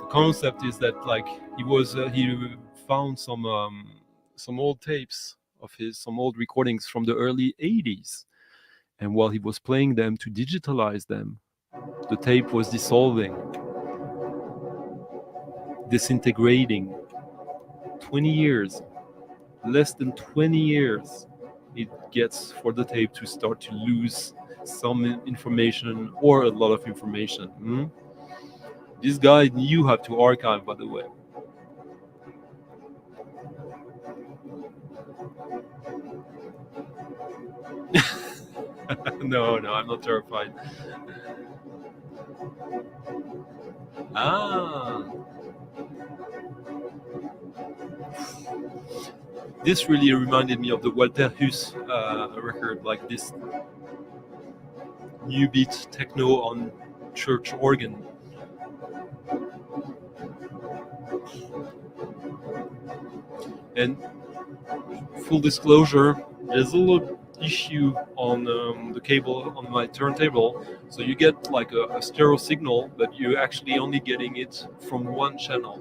The concept is that like he found some old tapes of some old recordings from the early 80s, and while he was playing them to digitalize them, the tape was dissolving, disintegrating. 20 years, less than 20 years it gets for the tape to start to lose some information or a lot of information. This guy knew how to archive, by the way. No, I'm not terrified. This really reminded me of the Walter Huss record, like this new beat techno on church organ. And full disclosure, there's a little issue on the cable on my turntable, so you get like a stereo signal, but you're actually only getting it from one channel.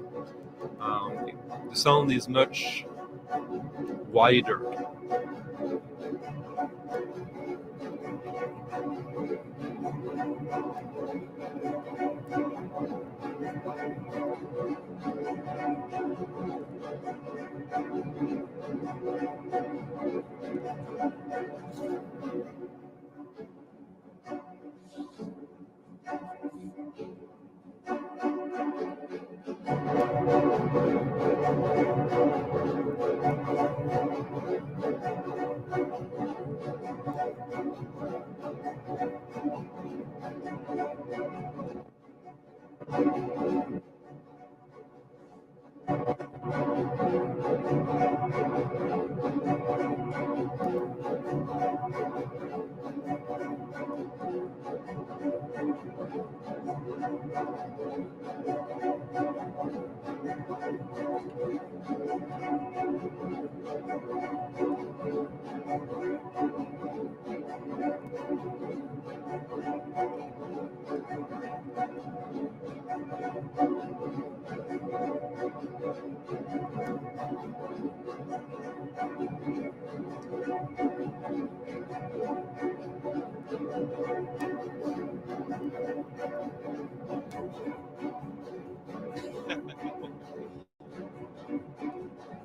The sound is much wider.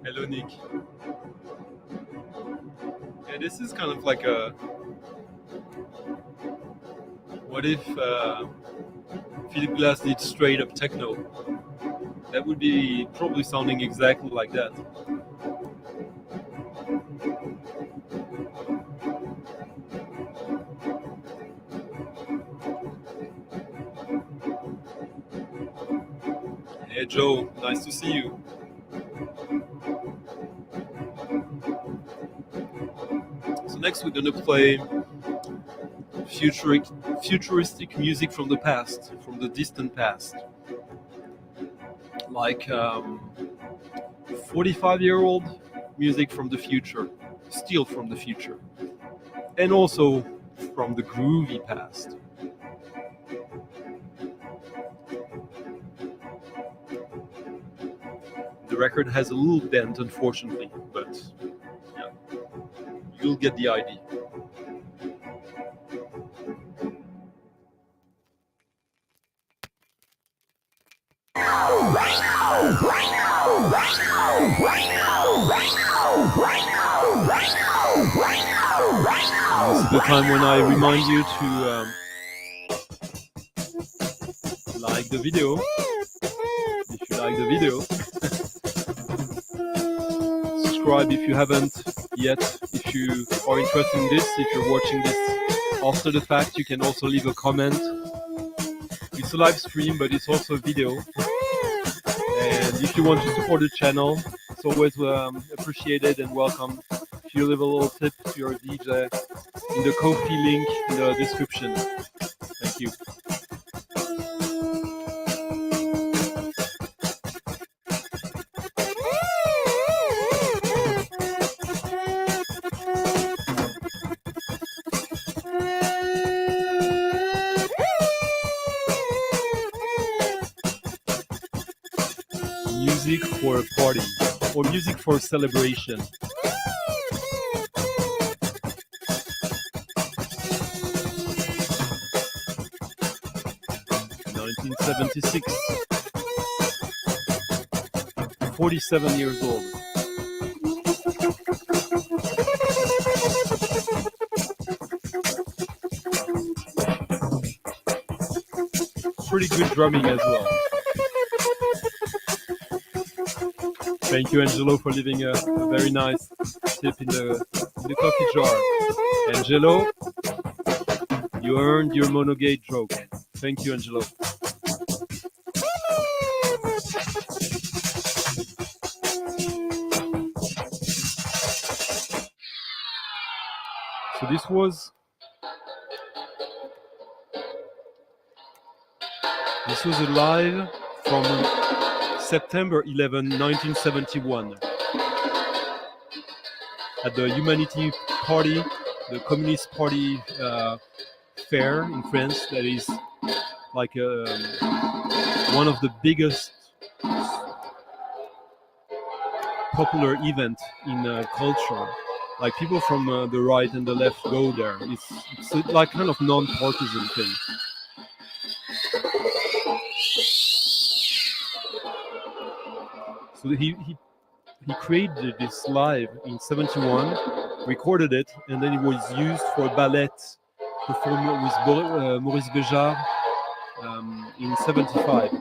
Hello, Nick. Yeah, this is kind of like a... What if Philip Glass did straight up techno? That would be probably sounding exactly like that. Hey Joe, nice to see you. So next we're gonna play futuristic music from the past, from the distant past. Like 45-year-old music from the future, still from the future. And also from the groovy past. The record has a little dent, unfortunately, but yeah, you'll get the idea. This is the time when I remind you to like the video. If you like the video, subscribe if you haven't yet. If you are interested in this, if you're watching this after the fact, you can also leave a comment. It's a live stream, but it's also a video. And if you want to support the channel, it's always appreciated and welcome. If you leave a little tip to your DJ in the Ko-fi link in the description. Thank you. music for a party or music for a celebration. (1976). 47 years old. Pretty good drumming as well. Thank you, Angelo, for leaving a very nice tip in the coffee jar. Angelo, you earned your monogate joke. Thank you, Angelo. So this was a live from September 11, 1971 at the Humanity Party, the Communist Party fair in France. That is like one of the biggest popular event in culture. Like people from the right and the left go there. It's like kind of non-partisan thing. So he created this live in 71, recorded it, and then it was used for a ballet performed with Maurice Béjart in 75.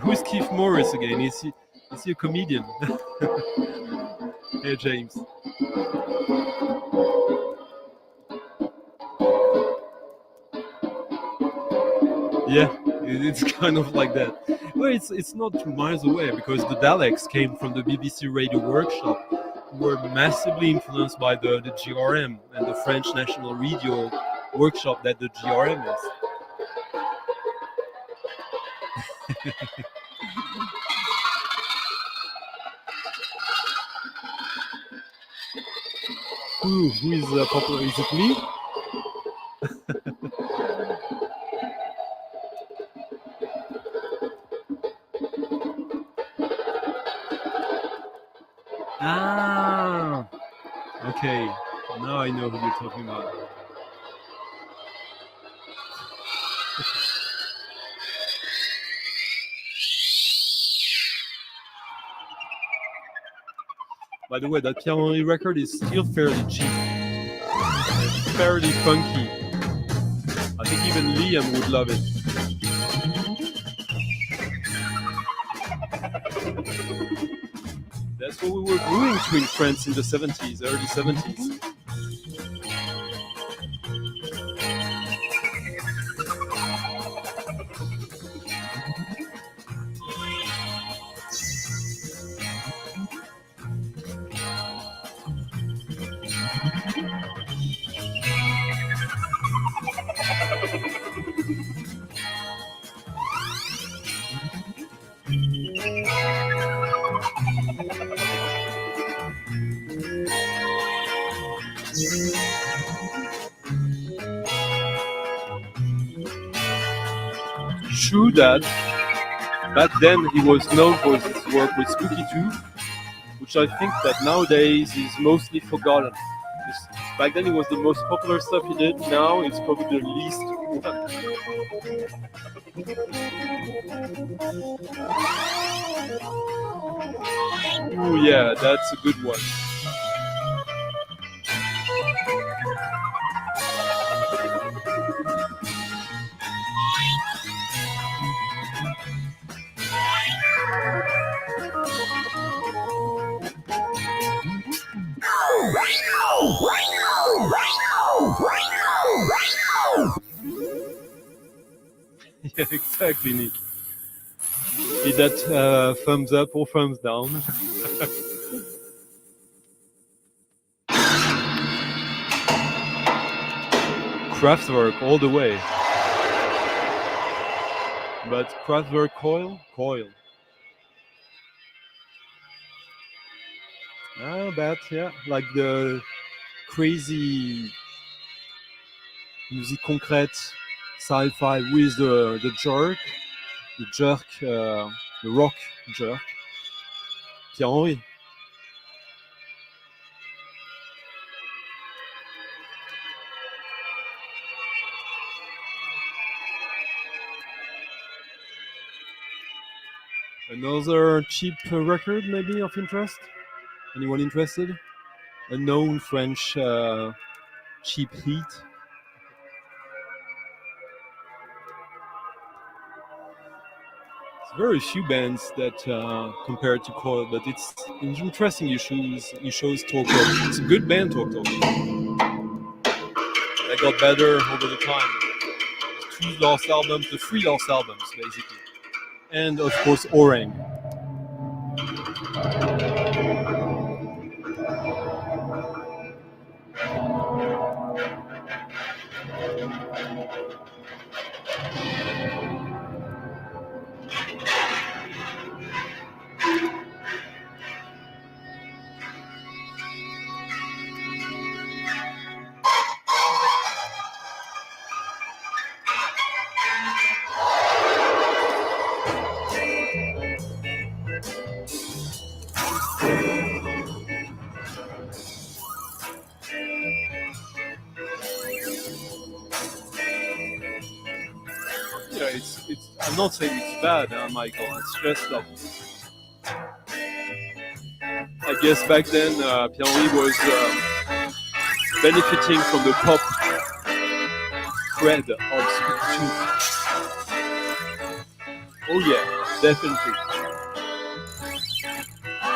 Who's Keith Morris again? Is he a comedian? Hey, James. Yeah, it's kind of like that. Well, it's not 2 miles away because the Daleks came from the BBC Radio Workshop, who were massively influenced by the GRM and the French National Radio Workshop that the GRM is. Who is popular? Is it me? Ah, okay. Now I know who you're talking about. By the way, that Pierre Henry record is still fairly cheap. It's fairly funky. I think even Liam would love it. That's what we were doing to in France in the 70s, early 70s. True that back then he was known for his work with Spooky Tooth, which I think that nowadays is mostly forgotten. Back then it was the most popular stuff he did, now it's probably the least one. Ooh yeah, that's a good one. Yeah, exactly, Nick. Is that thumbs up or thumbs down? Kraftwerk all the way. But Kraftwerk coil? Coil. That, yeah, like the crazy musique concrète, sci-fi with the jerk, the rock jerk. Pierre Henry. Another cheap record, maybe of interest. Anyone interested? A known French cheap heat. Very few bands that compare to Coil, but it's interesting. You chose Talk Talk. It's a good band, Talk Talk. They got better over the time. The three lost albums, basically, and of course Orang. Yeah, it's. I'm not saying it's bad, Michael. It's just that I guess back then Pierre Henry was benefiting from the pop cred of Stunty. Oh yeah, definitely.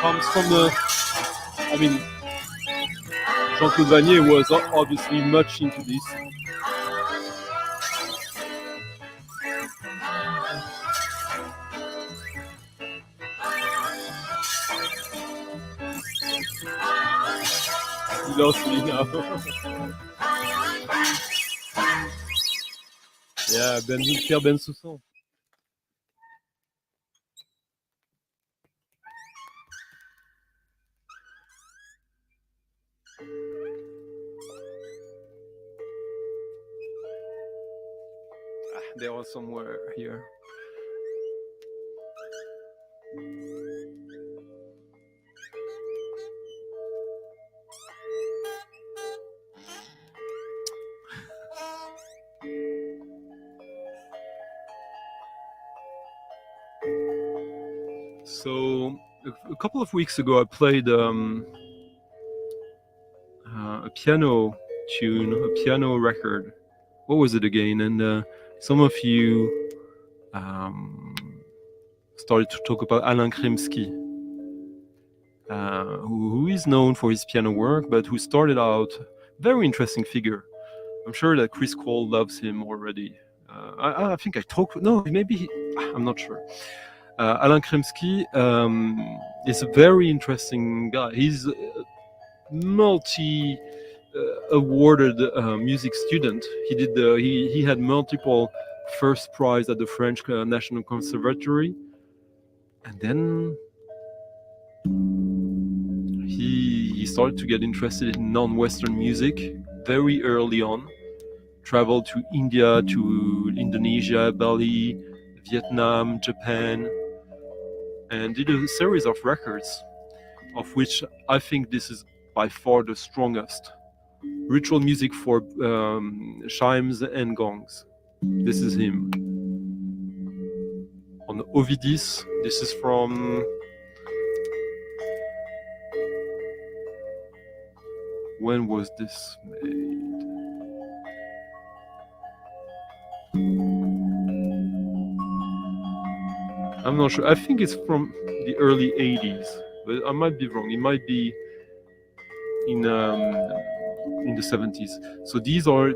Comes from the. I mean, Jean-Claude Vanier was obviously much into this. He lost me now. Yeah, Pierre Bensoussan. They are somewhere here. So a couple of weeks ago, I played a piano tune, a piano record. What was it again? And some of you started to talk about Alain Kremski, who is known for his piano work, but who started out very interesting figure. I'm sure that Chris Cole loves him already. I think I talked. No, maybe I'm not sure. Alain Kremski is a very interesting guy. He's a multi-awarded music student. He had multiple first prize at the French National Conservatory, and then he started to get interested in non-Western music very early on. Traveled to India, to Indonesia, Bali, Vietnam, Japan, and did a series of records, of which I think this is by far the strongest. Ritual music for chimes and gongs. This is him. On Ovidis, this is from... When was this made? I'm not sure. I think it's from the early 80s, but I might be wrong. It might be in the 70s. So these are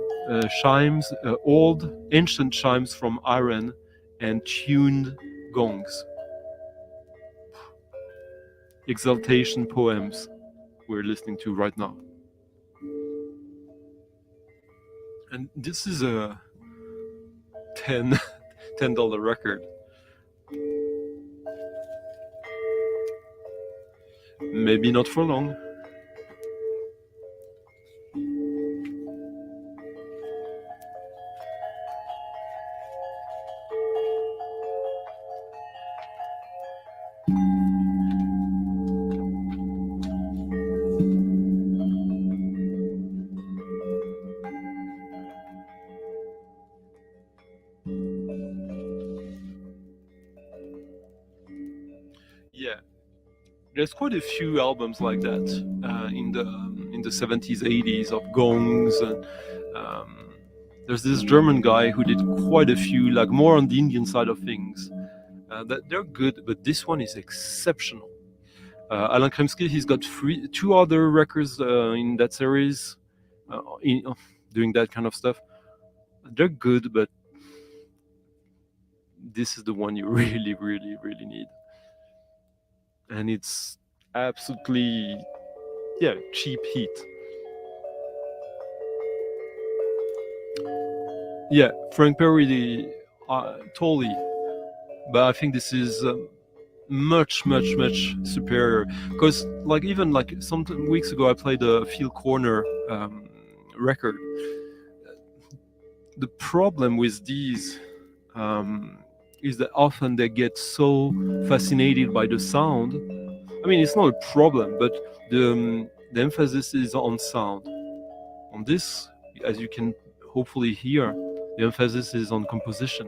chimes, old, ancient chimes from Iran, and tuned gongs. Exaltation poems we're listening to right now. And this is a $10 record. Maybe not for long. Yeah, there's quite a few albums like that in the 70s, 80s of gongs, and there's this German guy who did quite a few, like more on the Indian side of things. That they're good, but this one is exceptional. Alain Kremski, he's got two other records in that series, doing that kind of stuff. They're good, but this is the one you really, really, really need. And it's absolutely, yeah, cheap heat. Yeah, Frank Perry, totally. But I think this is much, much, much superior. Because like even like some weeks ago, I played a Phil Corner record. The problem with these is that often they get so fascinated by the sound. I mean, it's not a problem, but the emphasis is on sound. On this, as you can hopefully hear, the emphasis is on composition.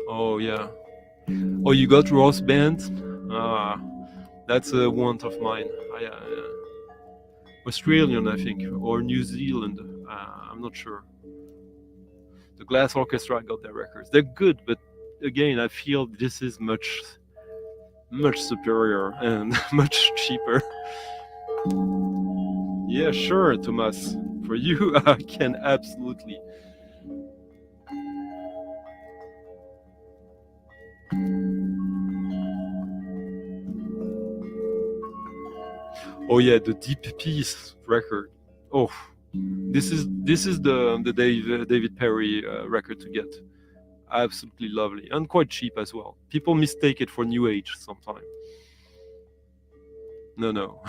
Oh yeah. Oh, you got Ross Band? That's a want of mine. Australian, I think, or New Zealand. I'm not sure. The Glass Orchestra got their records. They're good, but again, I feel this is much, much superior and much cheaper. Yeah, sure, Thomas. For you, I can absolutely. Oh yeah, the Deep Peace record. Oh, this is the David Perry record to get. Absolutely lovely and quite cheap as well. People mistake it for New Age sometimes. No.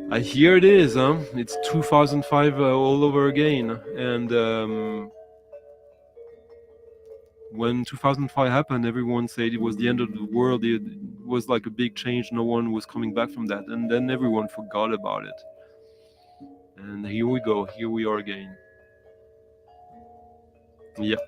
I hear it is, huh? It's 2005 all over again, and when 2005 happened, everyone said it was the end of the world. It was like a big change. No one was coming back from that, and then everyone forgot about it. And here we go. Here we are again. Yep.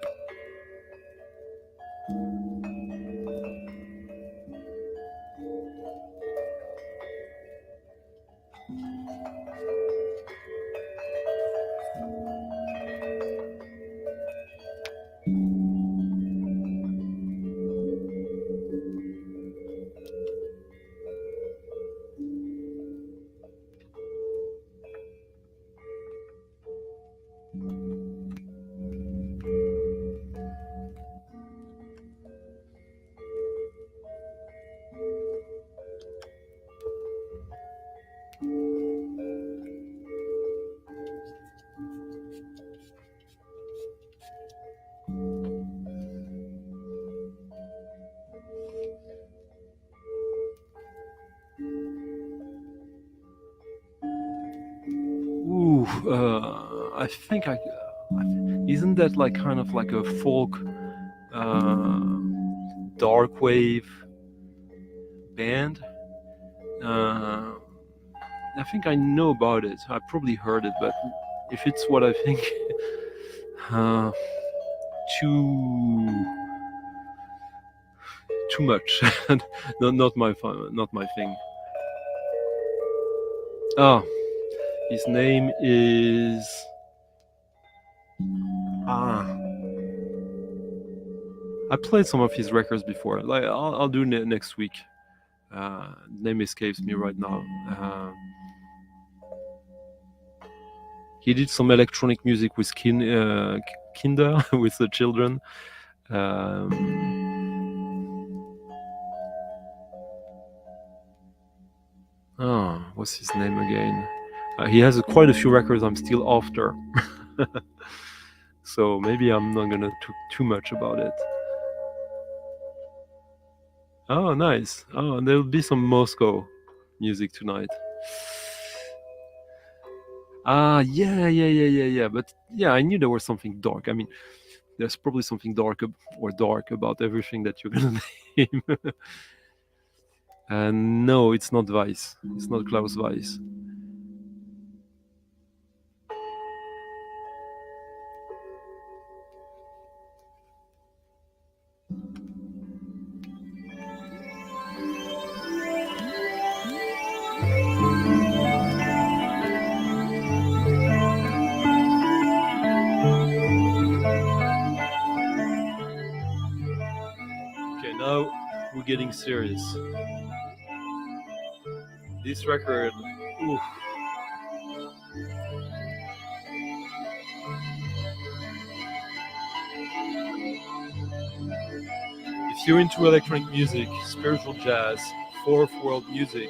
I think isn't that like kind of like a folk dark wave band? I think I know about it. I probably heard it, but if it's what I think, too much. not my thing. Oh, his name is I played some of his records before. Like I'll do next week. Name escapes me right now. He did some electronic music with Kinder, with the children. What's his name again? He has quite a few records I'm still after. So maybe I'm not gonna talk too much about it. Oh, nice. Oh, and there'll be some Moscow music tonight. Yeah. But yeah, I knew there was something dark. I mean, there's probably something dark about everything that you're gonna name. And no, it's not Weiss. It's not Klaus Weiss. Okay, now we're getting serious. This record, oof. If you're into electronic music, spiritual jazz, fourth world music,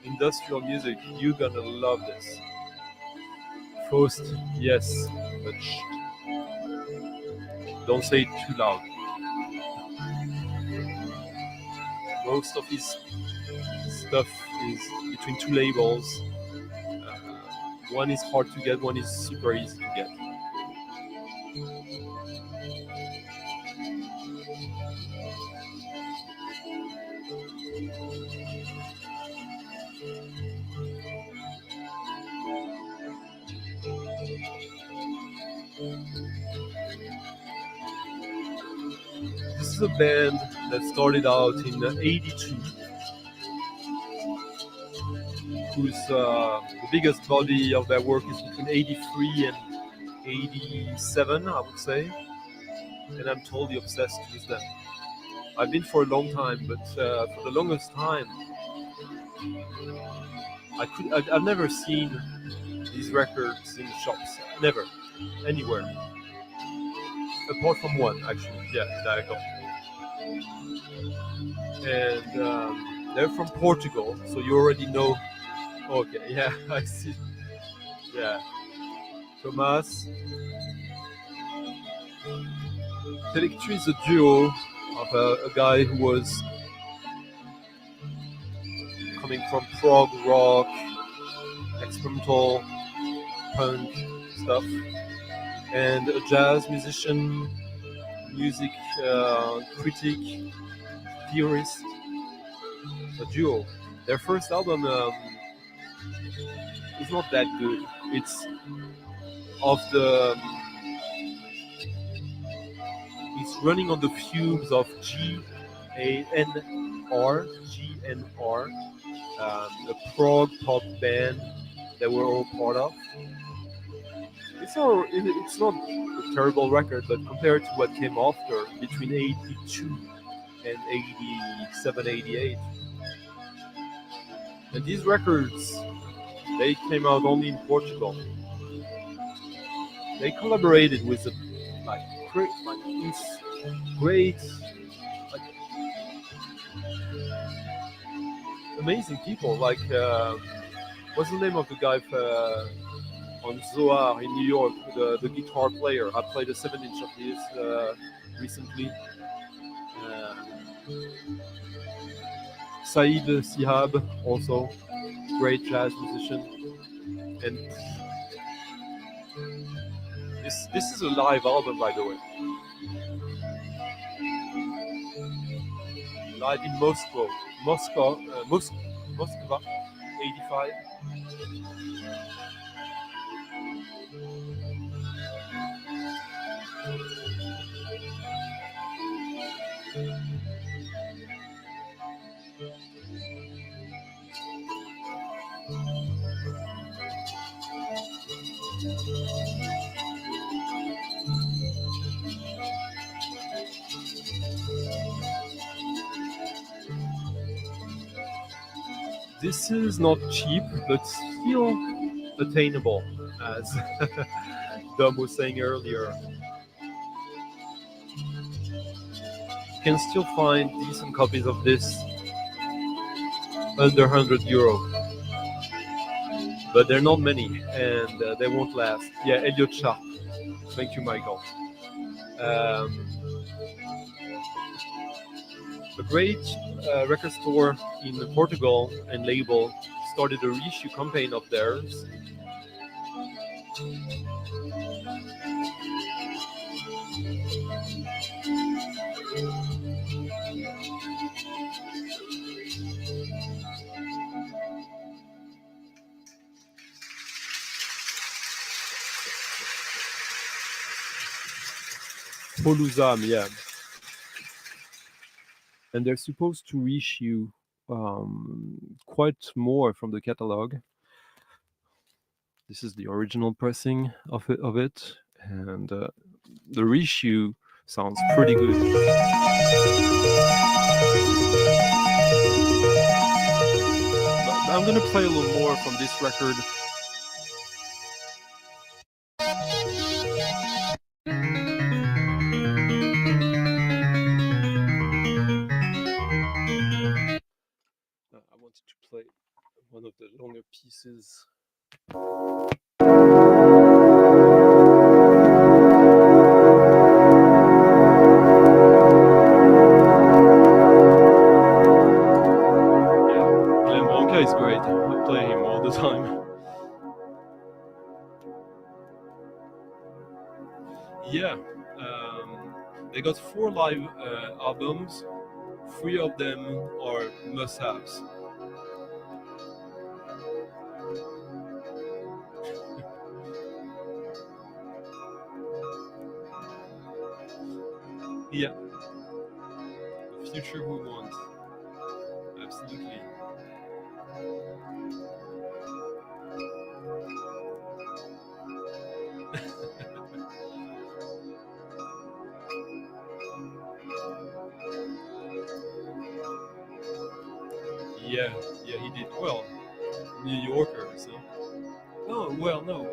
industrial music, you're gonna love this. Faust, yes, but don't say it too loud. Most of his stuff is between two labels. One is hard to get, one is super easy to get. This is a band that started out in '82, whose the biggest body of their work is between '83 and '87, I would say, and I'm totally obsessed with them. I've been for a long time, but for the longest time, I've never seen these records in shops, never, anywhere, apart from one actually, yeah, that I got. And they're from Portugal, so you already know. Okay, yeah, I see. Yeah, Thomas. Telectu is a duo of a guy who was coming from prog rock, experimental punk stuff, and a jazz musician, music critic, theorist, a duo. Their first album is not that good. It's of the it's running on the fumes of GNR, a prog pop band that we're all part of. It's not a terrible record, but compared to what came after between '82 and '87, '88, and these records they came out only in Portugal. They collaborated with these great, like, amazing people. Like, what's the name of the guy on Zoar in New York, the guitar player? I played a 7-inch of his recently. Saeed Sihab, also great jazz musician, and this is a live album, by the way, live in Moscow, '85. This is not cheap, but still attainable, as Dom was saying earlier. You can still find decent copies of this under €100, but they're not many, and they won't last. Yeah, Elliot Sharp. Thank you, Michael. Um, a great record store in Portugal and label started a reissue campaign of theirs. Poluzam, yeah. And they're supposed to reissue quite more from the catalog. This is the original pressing of it, and the reissue sounds pretty good. But I'm gonna play a little more from this record. I wanted to play one of the longer pieces. Is great. I play him all the time. Yeah, they got 4 live albums. 3 of them are must-haves. Yeah, the future we want. Absolutely. Yeah, he did well. New Yorkers, huh? Oh, well, no.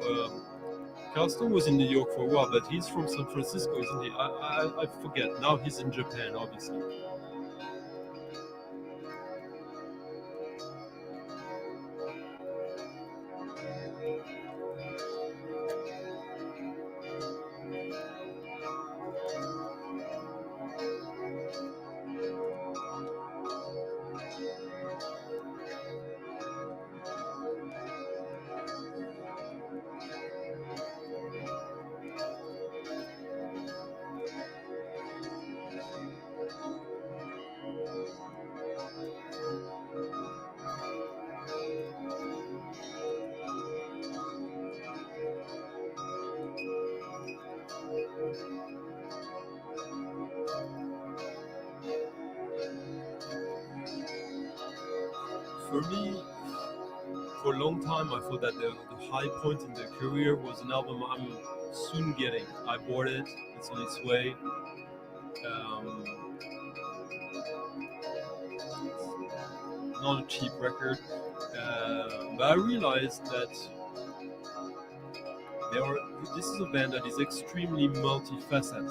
Carlston was in New York for a while, but he's from San Francisco, isn't he? I forget. Now he's in Japan, obviously. For me, for a long time, I thought that the high point in their career was an album I'm soon getting. I bought it, it's on its way. Not a cheap record, but I realized that this is a band that is extremely multifaceted.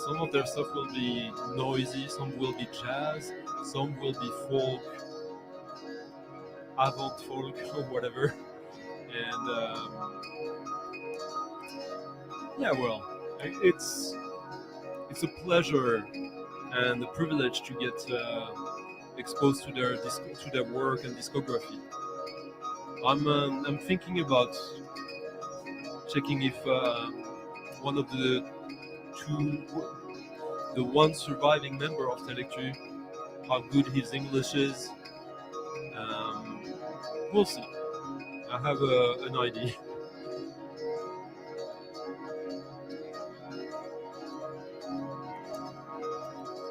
Some of their stuff will be noisy, some will be jazz, some will be folk, avant folk, or whatever. And yeah, well, it's a pleasure and a privilege to get exposed to their work and discography. I'm thinking about checking if one of the one surviving member of Telectu, how good his English is. We'll see. I have an idea.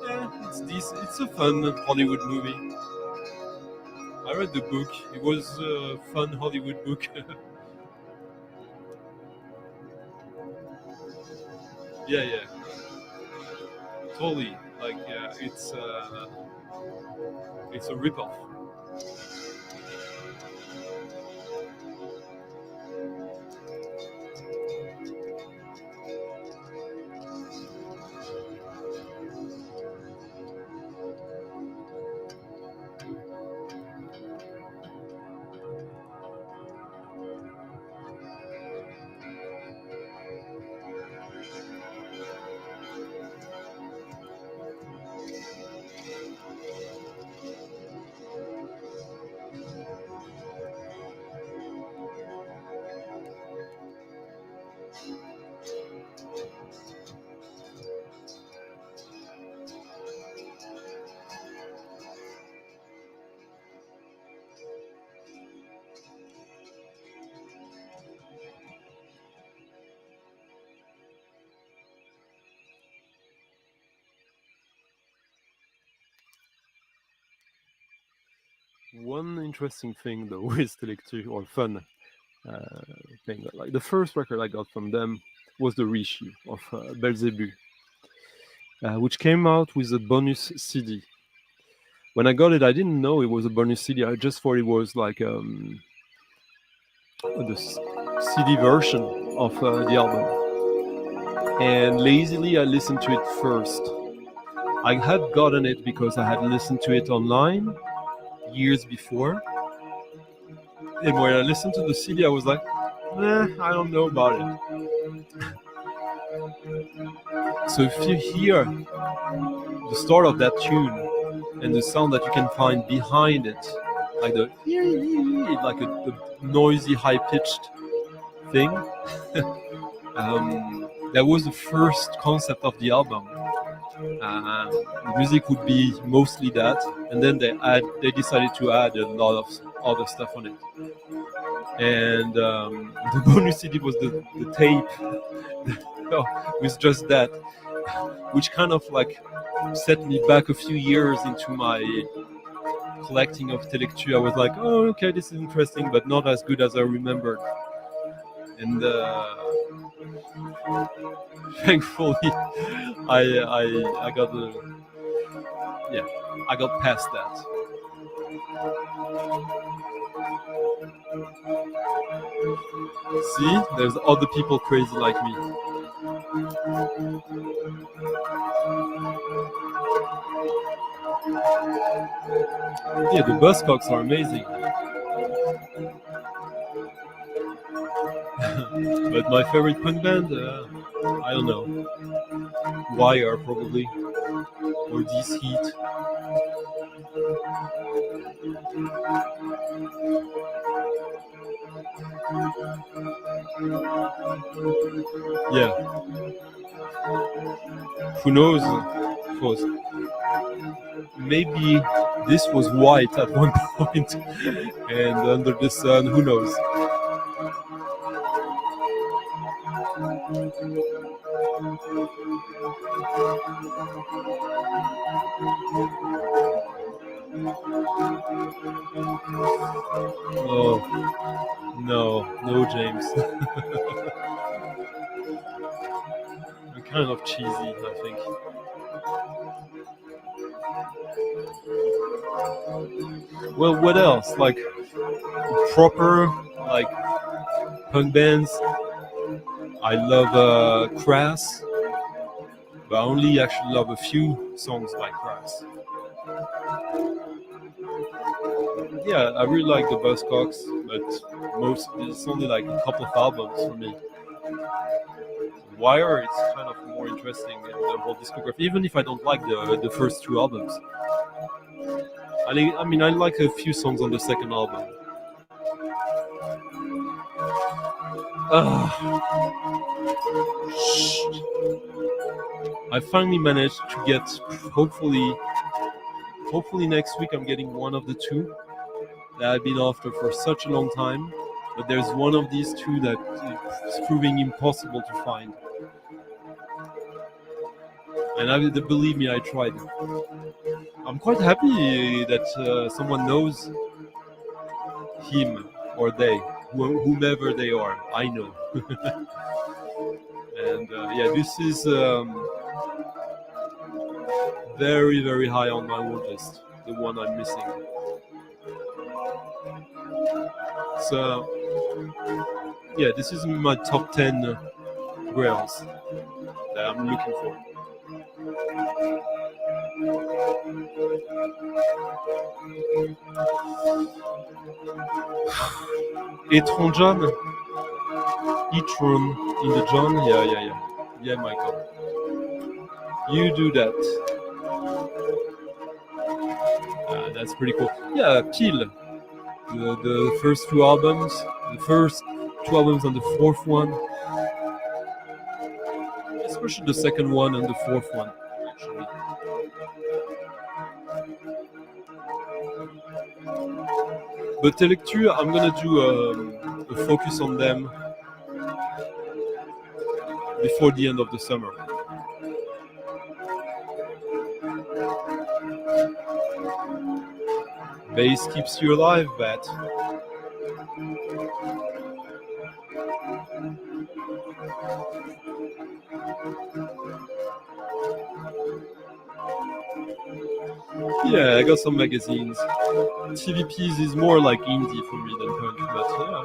Yeah, it's a fun Hollywood movie. I read the book. It was a fun Hollywood book. Yeah. Totally. Like, it's a ripoff. One interesting thing though with Telectu, or fun thing, like the first record I got from them was the reissue of Belzebub, which came out with a bonus CD. When I got it, I didn't know it was a bonus CD. I just thought it was like the CD version of the album. And lazily, I listened to it first. I had gotten it because I had listened to it online years before. And when I listened to the CD, I was like, I don't know about it. So if you hear the start of that tune and the sound that you can find behind it, like the like a noisy, high-pitched thing, that was the first concept of the album. The music would be mostly that, and then they decided to add a lot of other stuff on it. And the bonus CD was the tape with just that, which kind of like set me back a few years into my collecting of Telectu. I was like, oh, okay, this is interesting, but not as good as I remembered. And thankfully, I got I got past that. See, there's other people crazy like me. Yeah, the Buzzcocks are amazing. But my favorite punk band, I don't know. Wire, probably. Or This Heat. Yeah. Who knows? Maybe this was white at one point, and under the sun, who knows? Oh, no, James. I'm kind of cheesy, I think. Well, what else? Like proper, like punk bands. I love Crass, but I only actually love a few songs by Crass. Yeah, I really like the Buzzcocks, but it's only like a couple of albums for me. Wire, it's kind of more interesting in the whole discography, even if I don't like the first two albums. I mean, I like a few songs on the second album. I finally managed to get, hopefully next week I'm getting one of the two that I've been after for such a long time. But there's one of these two that is proving impossible to find. And believe me, I tried. I'm quite happy that someone knows him or they, whomever they are. I know. And yeah, this is very, very high on my wantlist, the one I'm missing. So yeah, this is my top 10 grails that I'm looking for. Etron John? Etron in the John? Yeah, Michael. You do that. That's pretty cool. Yeah, Kill. The first two albums. The first two albums and the fourth one. Especially the second one and the fourth one, actually. But Telectu, I'm gonna do a focus on them before the end of the summer. Bass keeps you alive, Bat. Yeah, I got some magazines. TVPs is more like indie for me than punk, but yeah.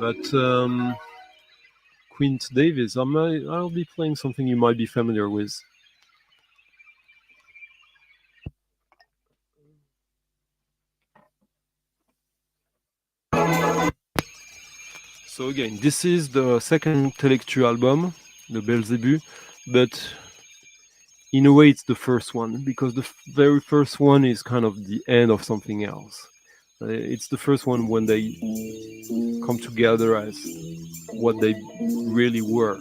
But Quint Davis, I'll be playing something you might be familiar with. So again, this is the second Telectu album, the Belzebu, but in a way it's the first one, because the very first one is kind of the end of something else. It's the first one when they come together as what they really were.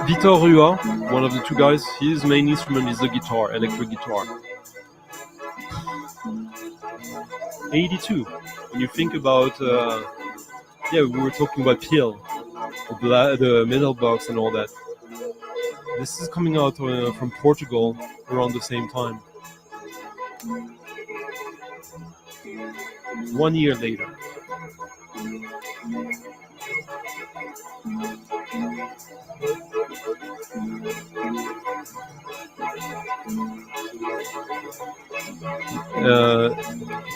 Vitor Rua, one of the two guys, his main instrument is the guitar, electric guitar. 82. When you think about, we were talking about Peel, the metal box and all that. This is coming out from Portugal around the same time. 1 year later.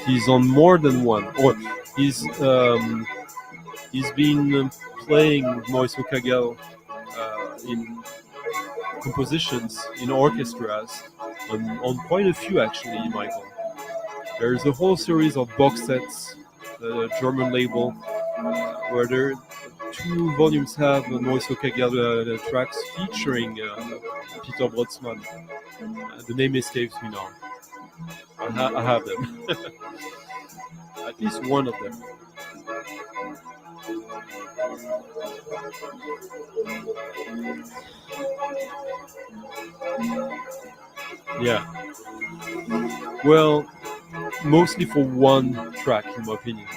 He's on more than one, or he's been playing Moiso Kagel in compositions in orchestras on quite a few actually, Michael. There's a whole series of box sets, the German label, where there 2 volumes have Moiso Kagel tracks featuring Peter Brodsman. The name escapes me now. I have them. At least one of them. Yeah. Well, mostly for one track, in my opinion.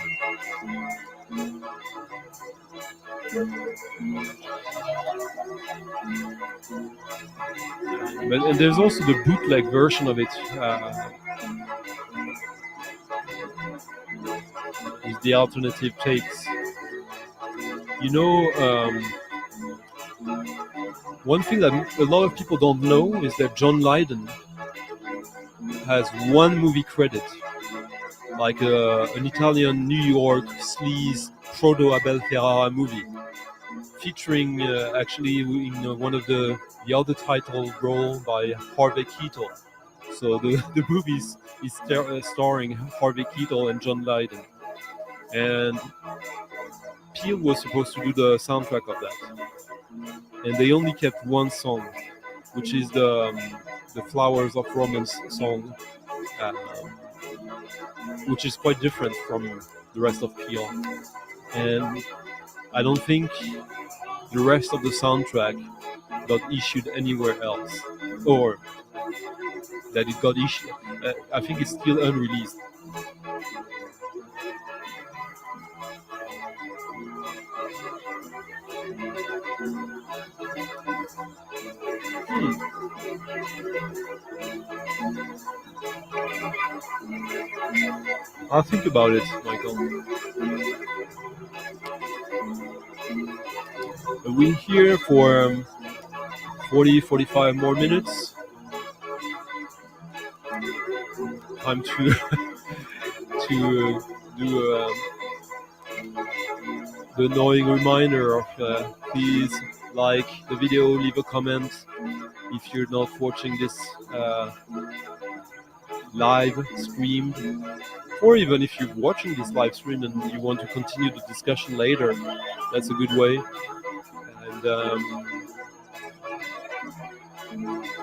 And there's also the bootleg version of it. With the alternative takes. You know, one thing that a lot of people don't know is that John Lydon has one movie credit, like an Italian New York sleaze proto Abel Ferrara movie, featuring actually in one of the other title role by Harvey Keitel. So the movie is starring Harvey Keitel and John Lydon. And Peel was supposed to do the soundtrack of that. And they only kept one song, which is the Flowers of Romance song, which is quite different from the rest of Peel. And I don't think the rest of the soundtrack got issued anywhere else, or that it got issued. I think it's still unreleased. I'll think about it, Michael. We're here for 40-45 more minutes. Time to do the annoying reminder of please like the video, leave a comment if you're not watching this live streamed, or even if you're watching this live stream and you want to continue the discussion later, that's a good way. And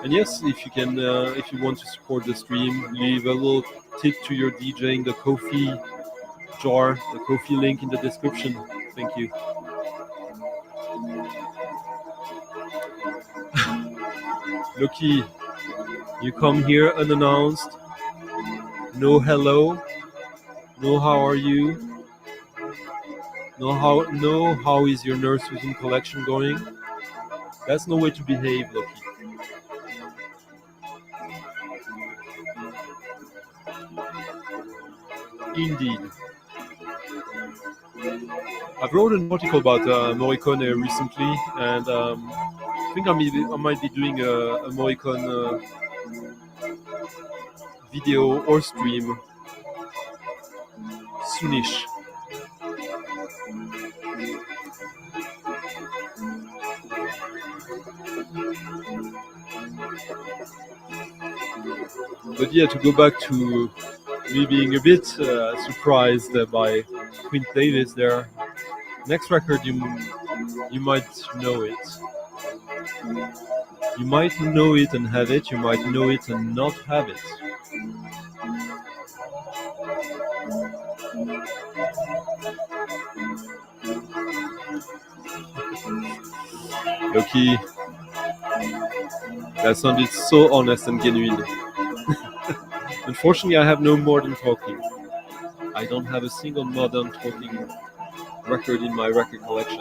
And yes, if you can, if you want to support the stream, leave a little tip to your DJ in the Ko-fi jar, the Ko-fi link in the description. Thank you. Loki, you come here unannounced. No hello. No how are you. No how is your nurse using collection going. That's no way to behave, Loki. Indeed. I've wrote an article about Morricone recently, and I think I might be doing a Morricone video or stream soonish. But yeah, to go back to me being a bit surprised by Quint Davis there. Next record, you might know it. You might know it and have it. You might know it and not have it. Loki, that sounded so honest and genuine. Unfortunately, I have no modern talking. I don't have a single modern talking record in my record collection.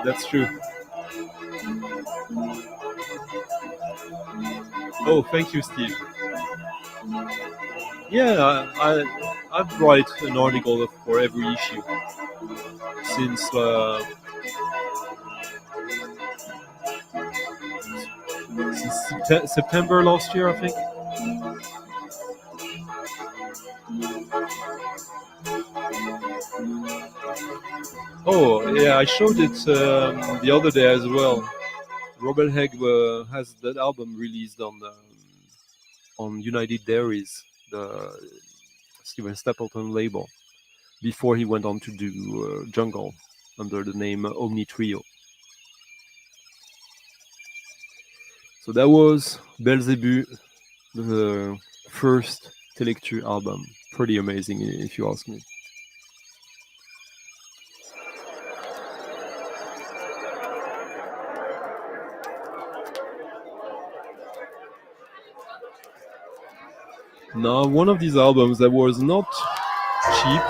That's true. Oh, thank you, Steve. Yeah, I write an article for every issue since September last year, I think. Oh, yeah, I showed it the other day as well. Robert Hegg has that album released on United Dairies, the Steven Stapleton label, before he went on to do Jungle under the name Omni Trio. So that was Belzébuth, the first Telectu album. Pretty amazing, if you ask me. Now, one of these albums that was not cheap,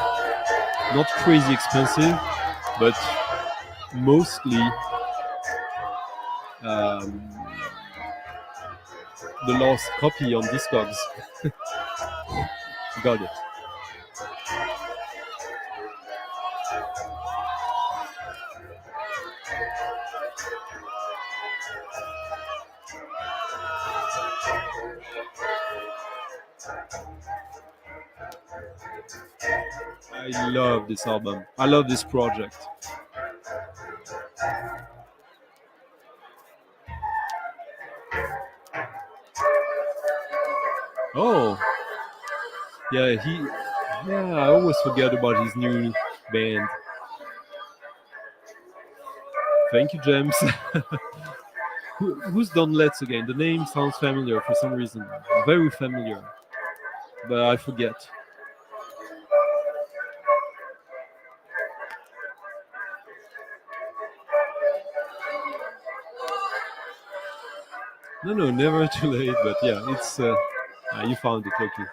not crazy expensive, but mostly the last copy on discogs. Garde. I love this album. I love this project. Oh, yeah, I always forget about his new band. Thank you, James. Who's done Let's again? The name sounds familiar for some reason. Very familiar. But I forget. No, never too late, but yeah, it's you found it, Loki.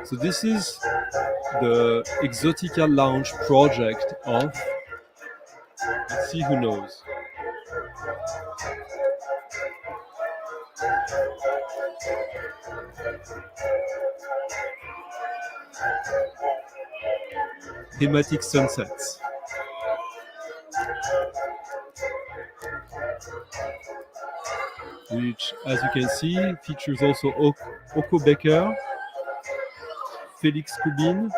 So this is the Exotica Lounge project of, let's see who knows. Thematic Sunsets. Which, as you can see, features also Oko Becker, Felix Kubin,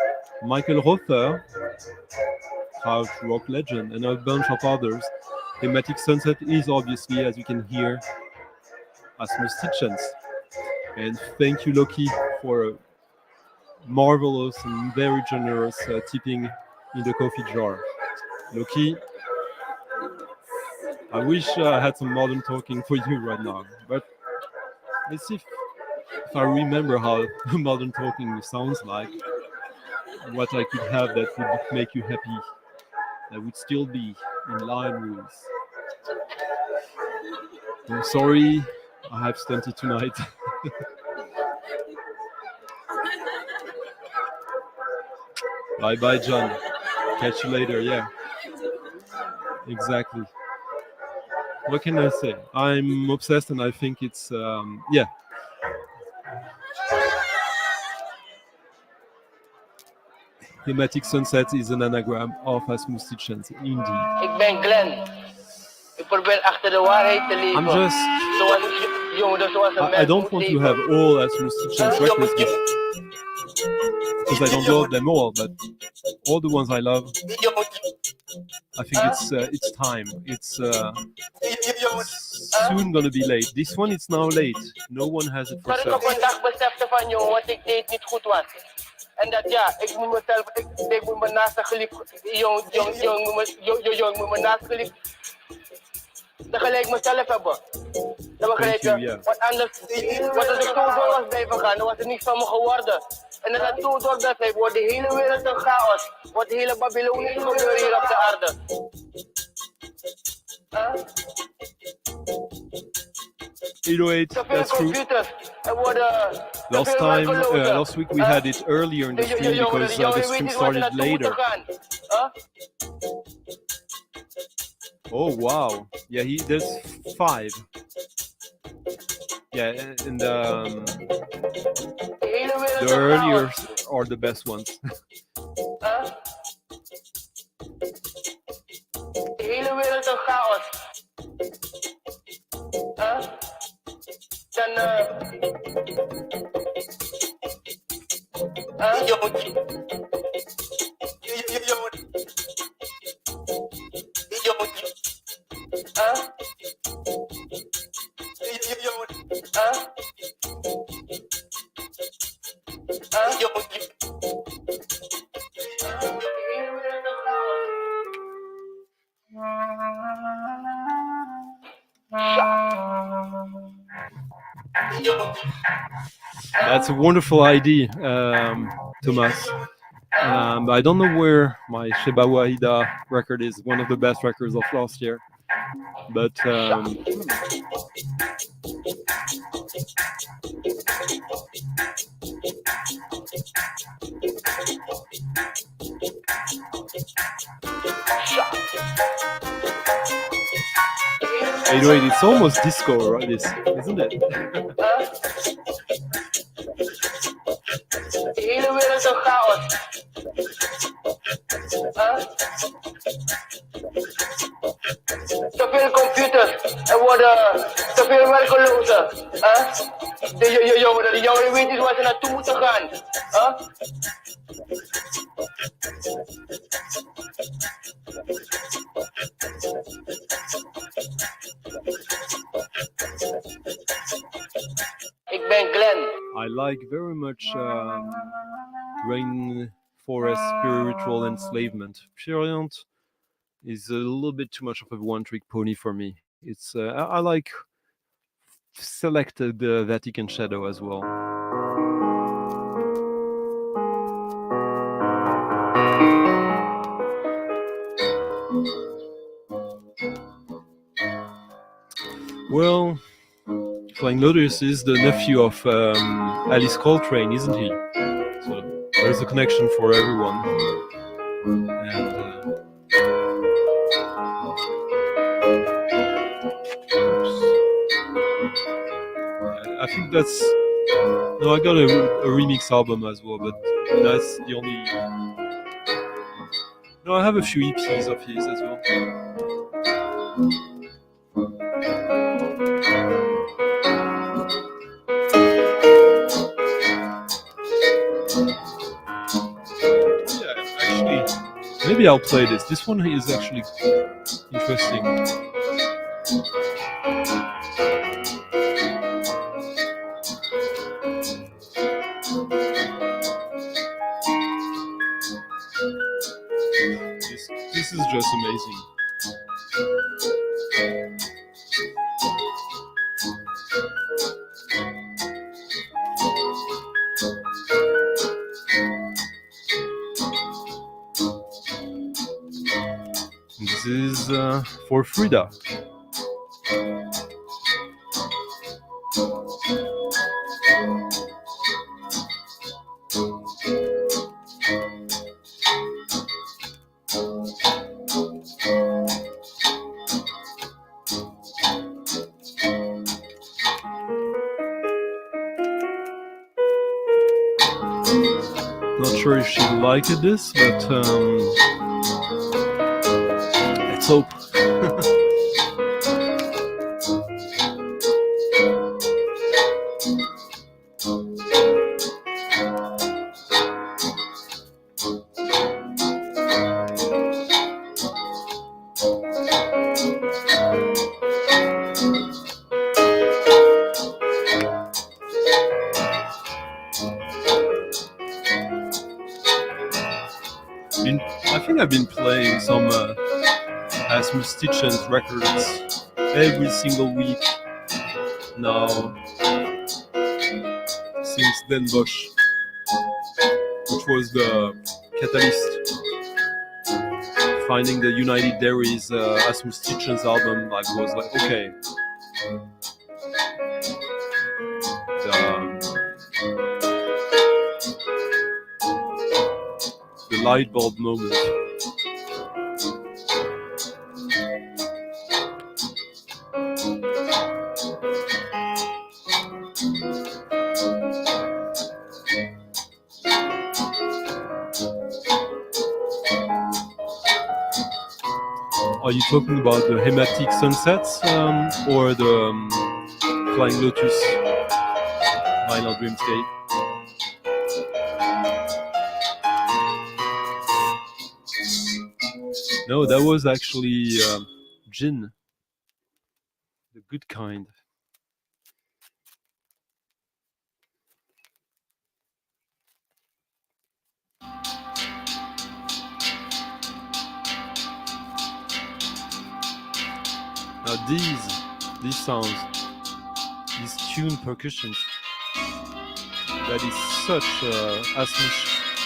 Michael Rother, Kraut rock legend, and a bunch of others. Thematic Sunset is obviously, as you can hear, Asmus Tietchens. And thank you, Loki, for a marvelous and very generous tipping in the coffee jar. Loki, I wish I had some modern talking for you right now, but let's see if I remember how modern talking sounds like, what I could have that would make you happy, that would still be in line with. I'm sorry, I have Stunty tonight. Bye bye, John. Catch you later. Yeah, exactly. What can I say? I'm obsessed, and I think it's yeah. Thematic Sunset is an anagram of Asmus Tietchens, indeed.
Ik ben Glenn. Ik probeer achter de waarheid te leven.
I'm just. I don't want to have all Asmus Tietchens records because I don't love them all, but all the ones I love, I think it's time. It's soon gonna be late. This one, it's now late. No one has it for sale.
En dat ja, ik moet mezelf, ik moet me naast de geliefd, jong moet me naast geliefd, tegelijk mezelf hebben. Dan begrijp je, want anders, wat als ik zo door was blijven gaan, dan was er niks van me geworden. En als het zo door blijft, wordt de hele wereld een chaos, wordt de hele Babylonische gebeuren hier op de aarde.
That's true. Last week we had it earlier in the stream because the stream started later. Oh wow! Yeah, there's 5. Yeah, and the earlier are the best ones.
De hele wereld een chaos. Dan
That's a wonderful idea, Thomas. I don't know where my Sheba Wahida record is, one of the best records of last year. But anyway, it's almost disco, right? Isn't it?
de hele wereld een chaos. Te veel computers, er worden te veel werkelozen. De jongeren weten niet waar ze naartoe moeten gaan. Ik ben Glenn.
I like very much rainforest spiritual enslavement. Pierre is a little bit too much of a one-trick pony for me. It's I like selected the Vatican Shadow as well. Well, Flying Lotus is the nephew of Alice Coltrane, isn't he? So there's a connection for everyone. And I think that's... No, I got a remix album as well, but that's the only... No, I have a few EPs of his as well. Maybe I'll play this. This one is actually interesting. just amazing. This is for Frida. Not sure if she liked this, but let's hope. I think I've been playing some Asmus Tietchens records every single week now since Den Bosch, which was the catalyst. Finding the United Dairies Asmus Tietchens album was like, okay, the light bulb moment. Are you talking about the Hematic Sunsets or the Flying Lotus Vinyl Dreamscape? No, that was actually gin, the good kind. Now these sounds, these tuned percussions, that is such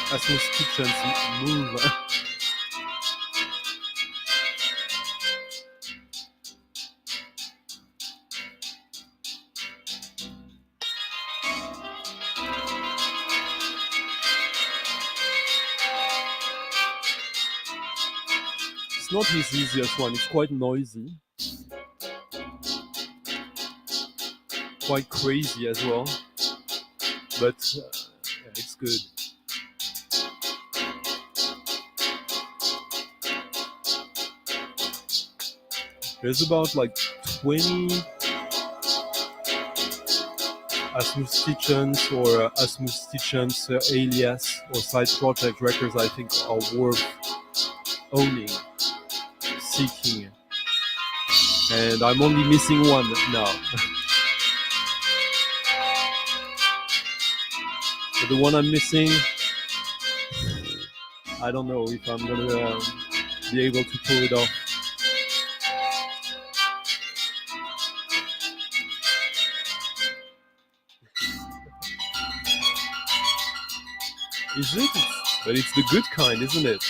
Asmus Tietchens move. It's not his easiest one, it's quite noisy. Quite crazy as well, but it's good. There's about like 20 Asmus Tietchens or Asmus Tietchens alias or side project records I think are worth owning, seeking, and I'm only missing one now. But the one I'm missing, I don't know if I'm gonna be able to pull it off. Is it? But it's the good kind, isn't it?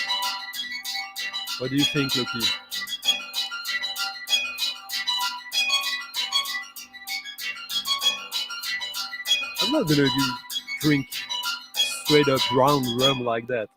What do you think, Loki? I'm not gonna drink straight up brown rum like that.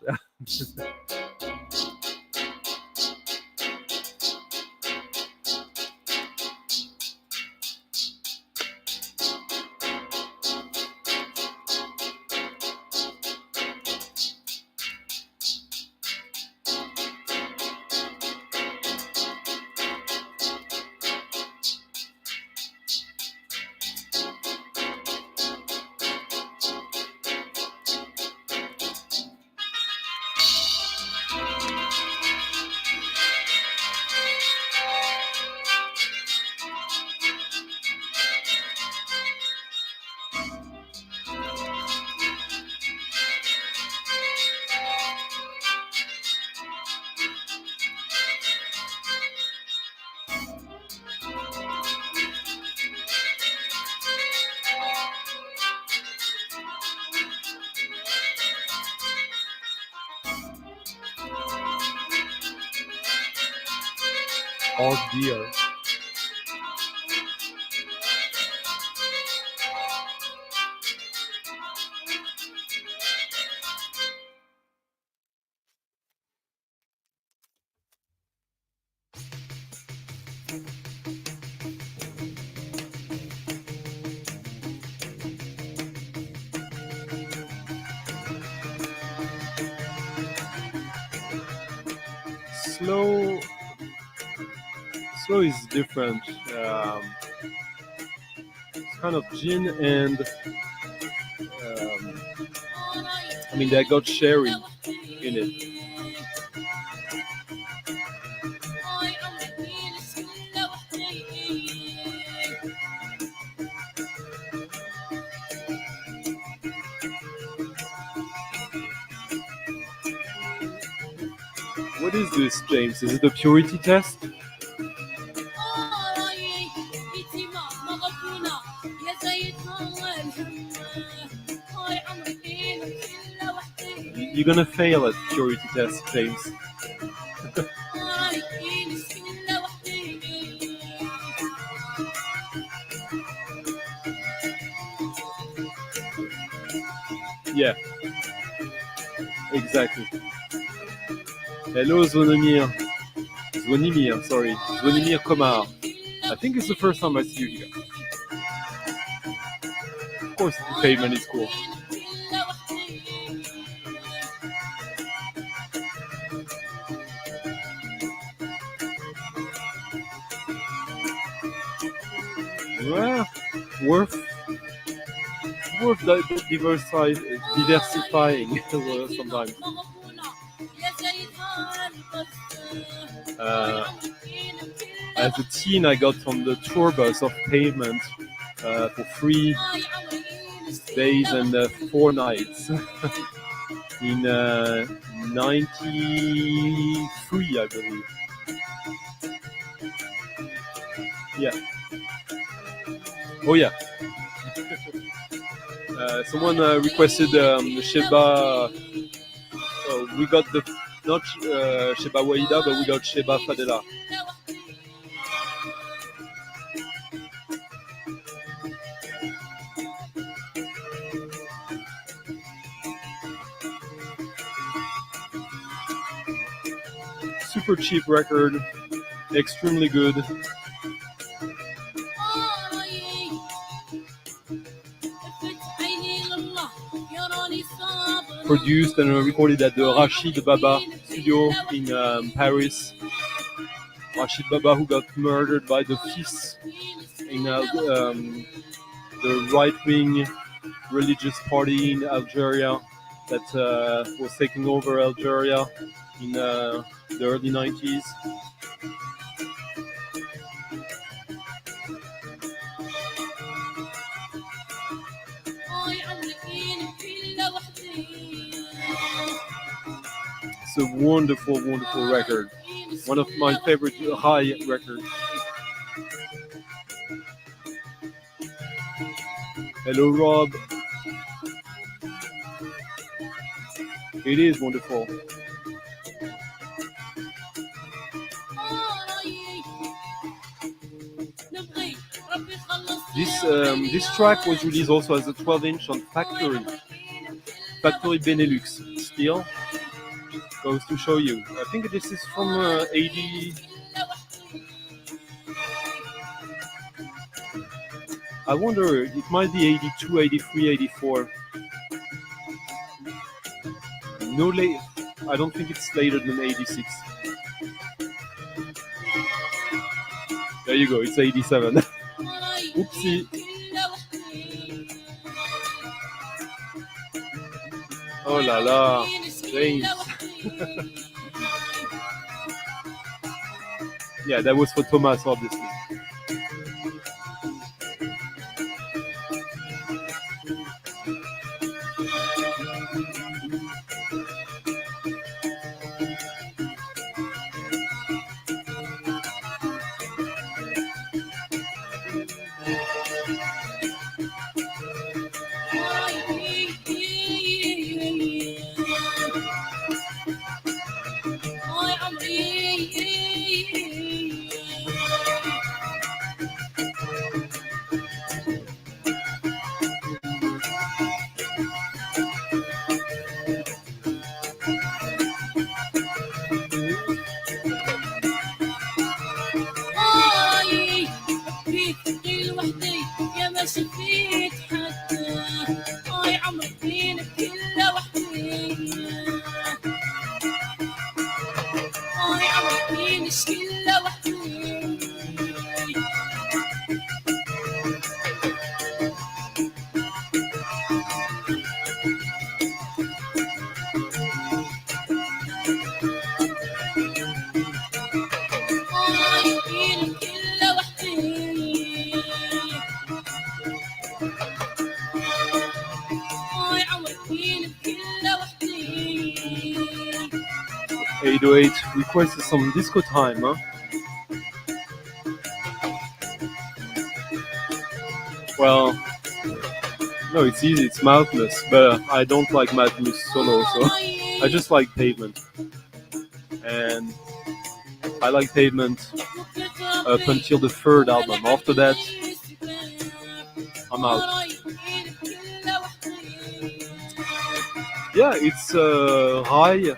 Oh dear. Slow, slow is different. It's kind of gin and I mean they got sherry in it. What is this, James? Is it a purity test? You're gonna fail at purity test, James. Yeah, exactly. Hello, Zvonimir. Zvonimir, sorry. Zvonimir Komar. I think it's the first time I see you here. Of course, the pavement is cool. Yeah, worth diversifying sometimes. As a teen, I got on the tour bus of Pavement for 3 days and 4 nights in '93, I believe. Yeah. Oh yeah. Someone requested Sheba. We got the not Sheba Waida, but we got Sheba Fadela. Super cheap record, extremely good. Produced and recorded at the Rachid Baba studio in Paris. Rachid Baba, who got murdered by the FIS in the right-wing religious party in Algeria that was taking over Algeria in the early 90s. It's a wonderful, wonderful record. One of my favorite high records. Hello, Rob. It is wonderful. This track was released also as a 12-inch on Factory Benelux. Still goes to show you. I think this is from 80. I wonder, it might be 82, 83, 84. No late. I don't think it's later than 86. There you go, it's 87. Oopsie. Oh la la. James. Yeah, that was for Thomas, obviously. 808 requested some disco time, huh? Well, no, it's easy, it's mouthless, but I don't like Madness solo, so I just like Pavement. And I like Pavement up until the third album. After that, I'm out. Yeah, it's high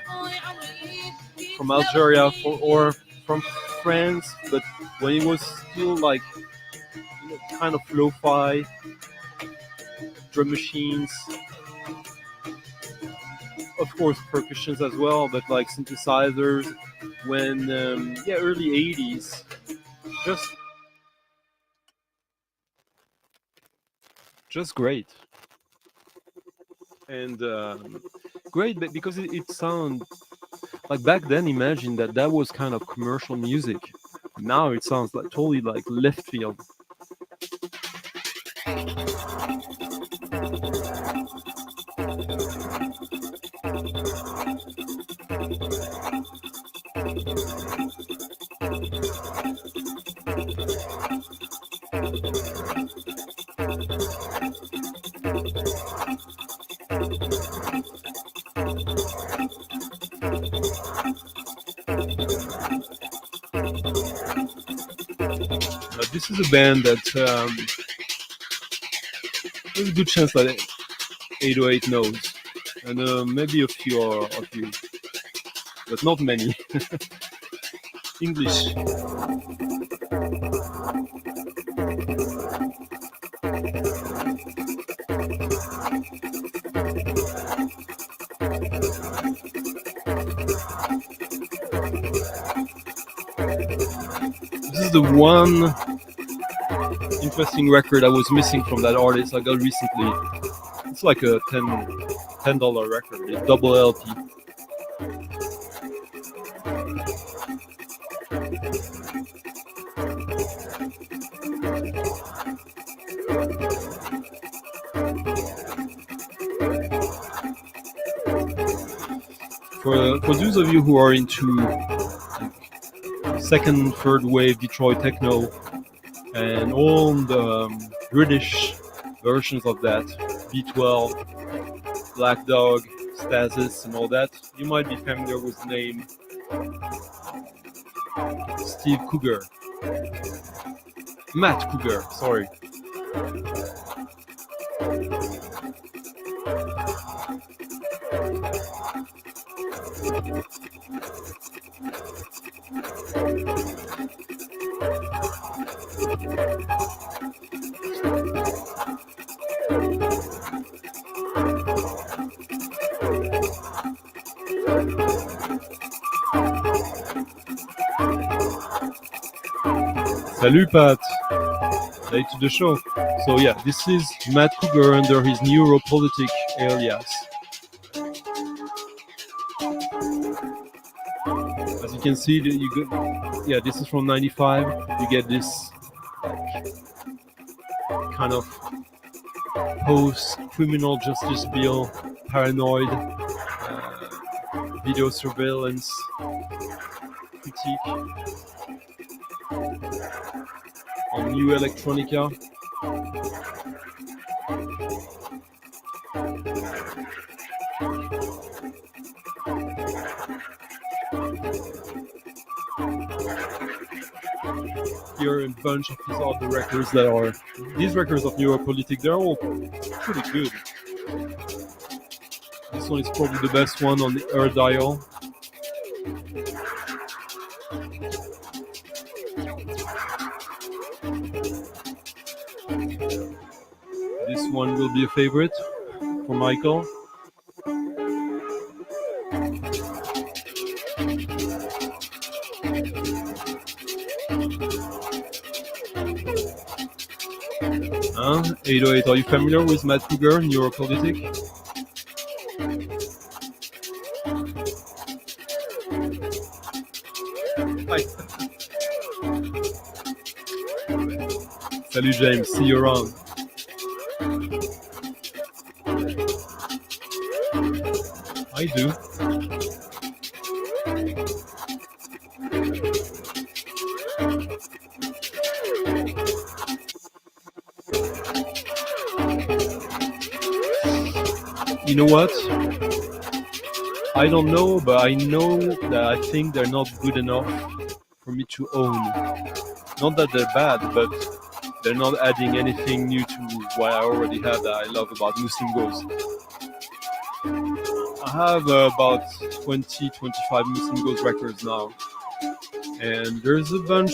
from Algeria or from France, but when it was still like kind of lo-fi, drum machines, of course percussions as well, but like synthesizers. When early 80s, just great. And great because it sounds like back then. Imagine that was kind of commercial music. Now it sounds like totally like left field. This is a band that there's a good chance that 808 knows, and maybe a few of you, but not many. English. This is the one interesting record I was missing from that artist I got recently. It's like a $10 record, a double LP. For those of you who are into second, third wave Detroit techno and all the British versions of that, B12, Black Dog, Stasis, and all that, you might be familiar with the name Steve Cougar. Matt Cougar, sorry. Salut Pat, late to the show. So yeah, this is Matt Cougar under his neuropolitic alias. As you can see, this is from '95. You get this kind of post-criminal justice bill, paranoid, video surveillance critique on new electronica. Here a bunch of these other records that are these records of Neuropolitik. They're all pretty good. This one is probably the best one on the Earth Dial. one will be a favorite for Michael. Huh? 808, are you familiar with Matt Kruger, Neuropolitic? Hi. Salut James, see you around. I do. You know what? I don't know, but I know that I think they're not good enough for me to own. Not that they're bad, but they're not adding anything new to what I already have that I love about Musingos. I have about 20, 25 Musingos records now. And there's a bunch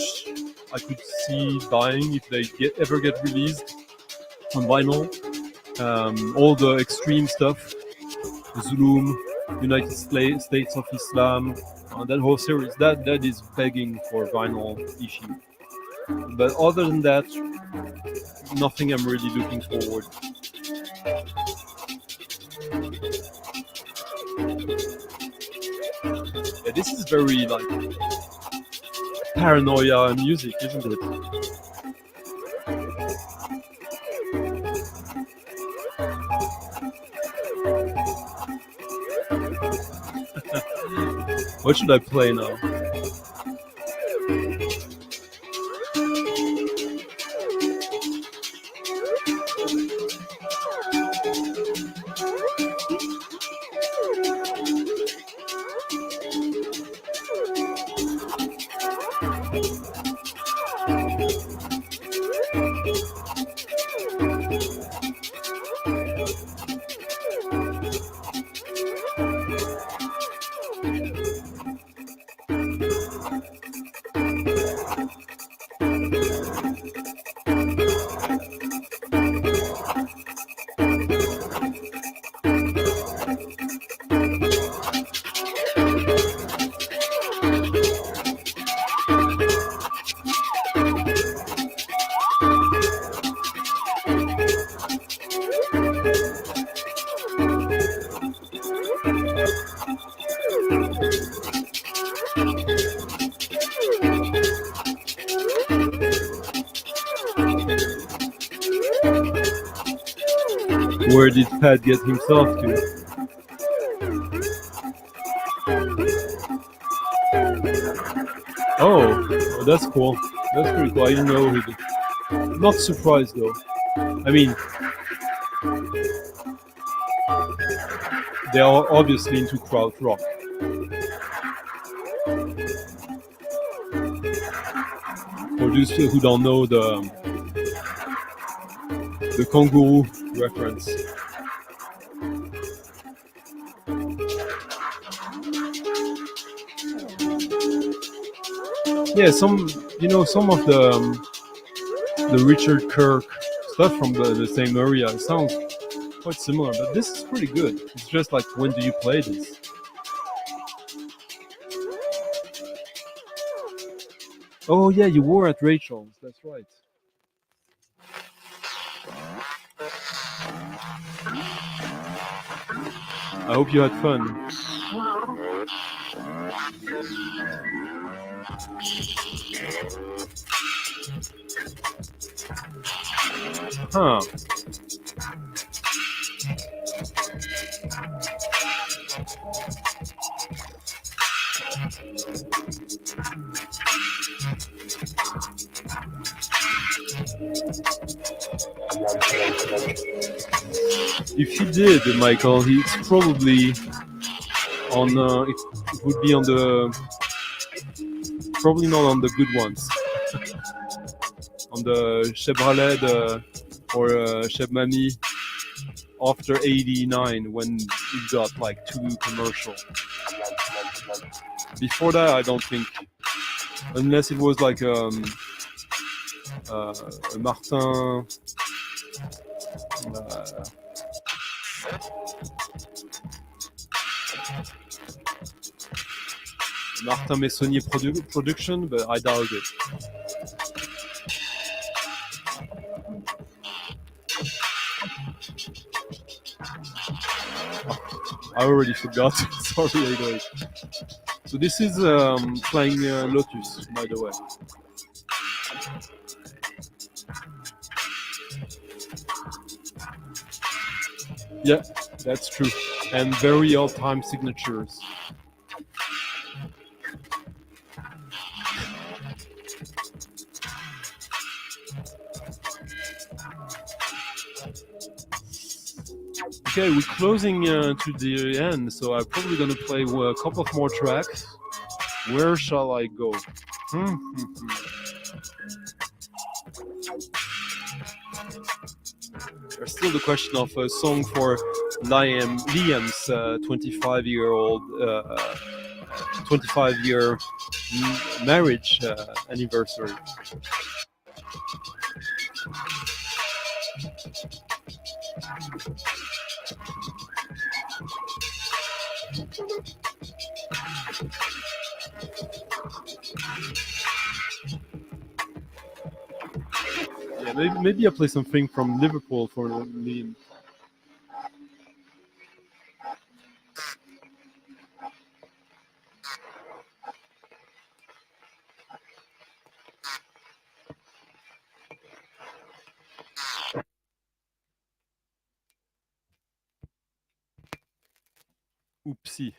I could see buying if they ever get released on vinyl. All the extreme stuff, Zulum, United States of Islam, that whole series, that is begging for vinyl issue. But other than that, nothing I'm really looking forward. Yeah, this is very like paranoia music, isn't it? What should I play now? Where did Pat get himself to? Oh, that's cool. That's pretty cool. I didn't know he did. Not surprised though. I mean, they are obviously into crowd rock. For those who don't know the kangaroo reference. Yeah, some of the Richard Kirk stuff from the same area. It sounds quite similar, but this is pretty good. It's just like, when do you play this? Oh yeah, you were at Rachel's. That's right. I hope you had fun. Huh. If he did, Michael, it's probably on. It would be on the. Probably not on the good ones. On the Chevrolet or Cheb Mami after '89, when it got like too commercial. Before that, I don't think, unless it was like a Martin Martin Messonnier production, but I doubt it. I already forgot. Sorry, I know it. So this is Flying Lotus, by the way. Yeah, that's true. And very old time signatures. Okay, we're closing to the end, so I'm probably gonna play a couple of more tracks. Where shall I go? There's still the question of a song for Liam's 25-year marriage anniversary. Yeah, maybe I play something from Liverpool for Liam. Oopsie.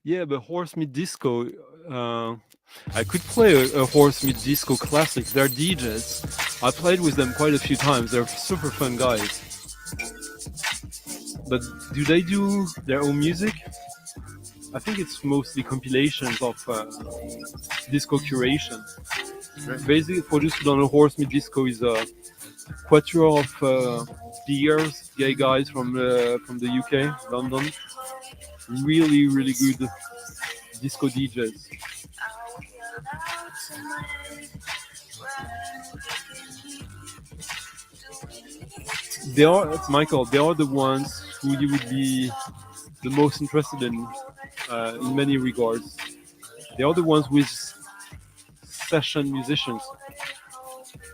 Yeah, but Horse Meat Disco, I could play a Horse Meat Disco classic. They're DJs. I played with them quite a few times. They're super fun guys. But do they do their own music? I think it's mostly compilations of disco curation. Basically, for those who don't know, Horse Meat Disco is a quatuor of peers, gay guys from the UK, London. Really, really good disco DJs. They are, Michael, they are the ones who you would be the most interested in many regards. They are the ones with session musicians,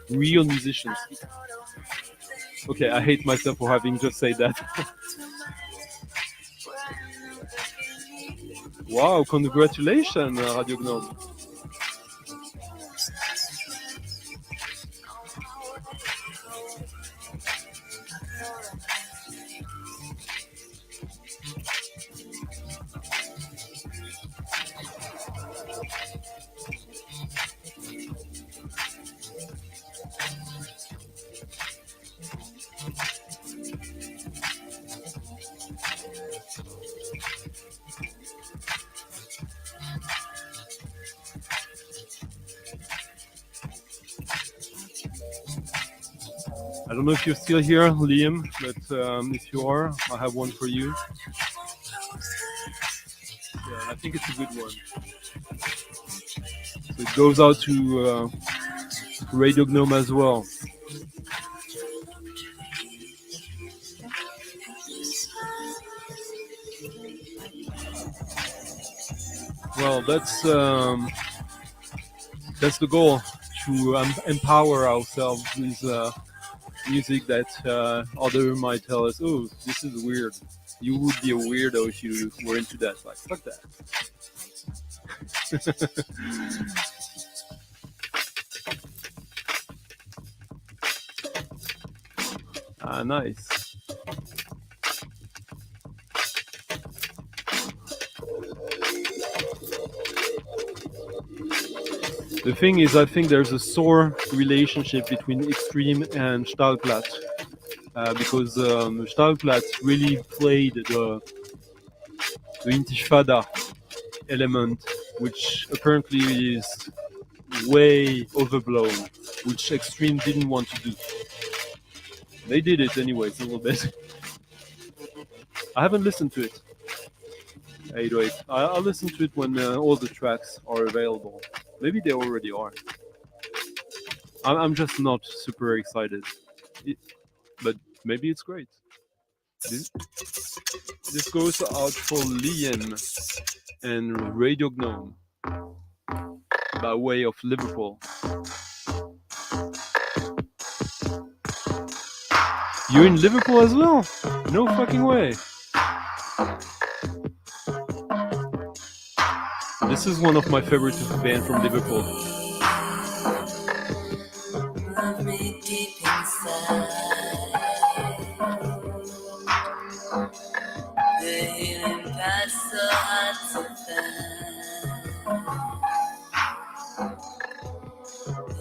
real musicians. Okay, I hate myself for having just said that. Wow, congratulations, Radio Gnome. I don't know if you're still here, Liam, but if you are, I have one for you. Yeah, I think it's a good one. So it goes out to Radio Gnome as well. Well, that's the goal, to empower ourselves with music that others might tell us, oh, this is weird. You would be a weirdo if you were into that. Like, fuck that. Ah, nice. The thing is, I think there's a sore relationship between Extreme and Stahlblatt, because Stahlblatt really played the Intifada element, which apparently is way overblown, which Extreme didn't want to do. They did it anyways, a little bit. I haven't listened to it. 808. I'll listen to it when all the tracks are available. Maybe they already are. I'm just not super excited. But maybe it's great. This goes out for Liam and Radio Gnome by way of Liverpool. You're in Liverpool as well? No fucking way. This is one of my favorite bands from Liverpool.
Love me deep inside. The healing path so hard to find.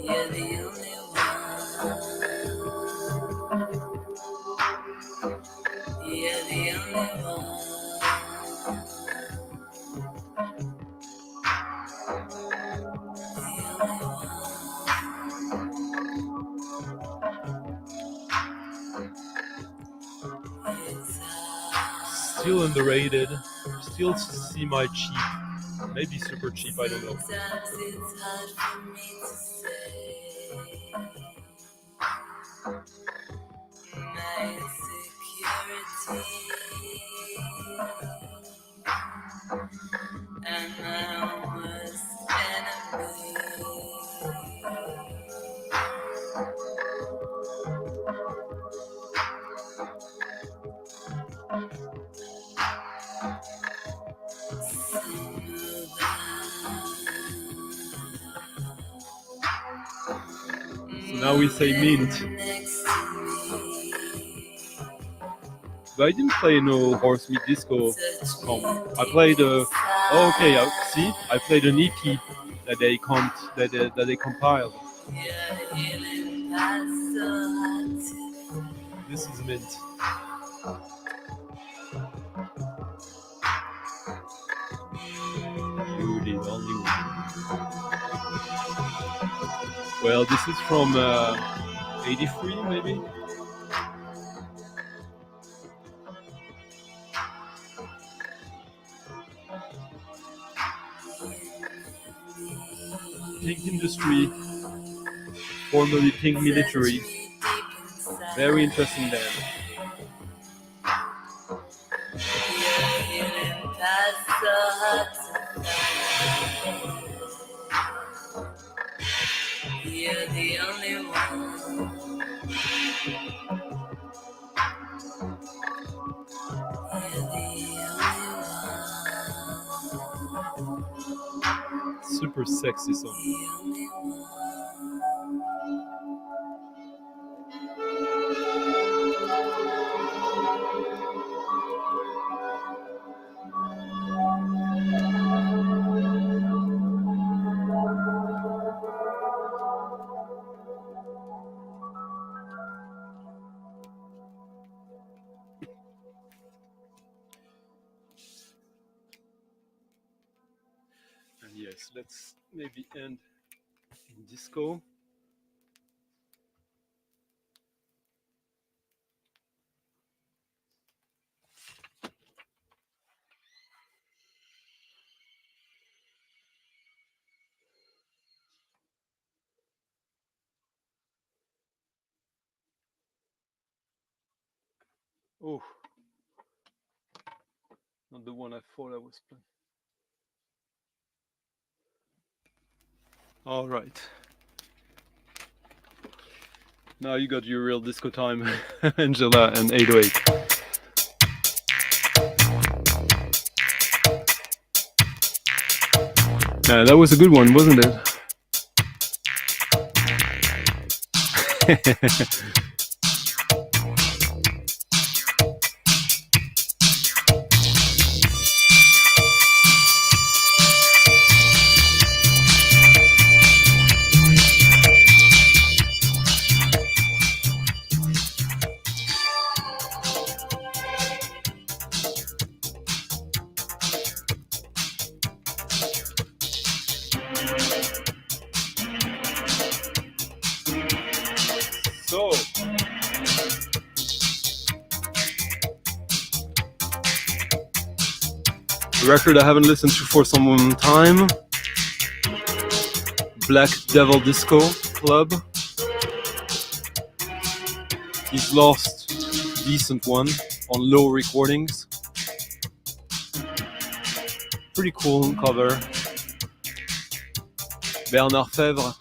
You're the only one. You're the only one.
Still underrated, still semi-cheap, maybe super cheap, I don't know.
Sometimes it's hard for me to say my insecurity and my worst enemy.
So now we say mint. But I didn't play no Horse Meat Disco comp. I played okay, see, I played an EP that they compiled. This is mint. You're the only one. Well, this is from 83, maybe? Pink Industry, formerly Pink Military. Very interesting band.
You're the only one. You're the only one.
Super sexy song.
The only one.
And yes, let's maybe end in disco. Oh, not the one I thought I was playing. All right. Now you got your real disco time, Angela and 808. Yeah, that was a good one, wasn't it? So, A record I haven't listened to for some time. Black Devil Disco Club. His last decent one on Low Recordings. Pretty cool cover. Bernard Fèvre,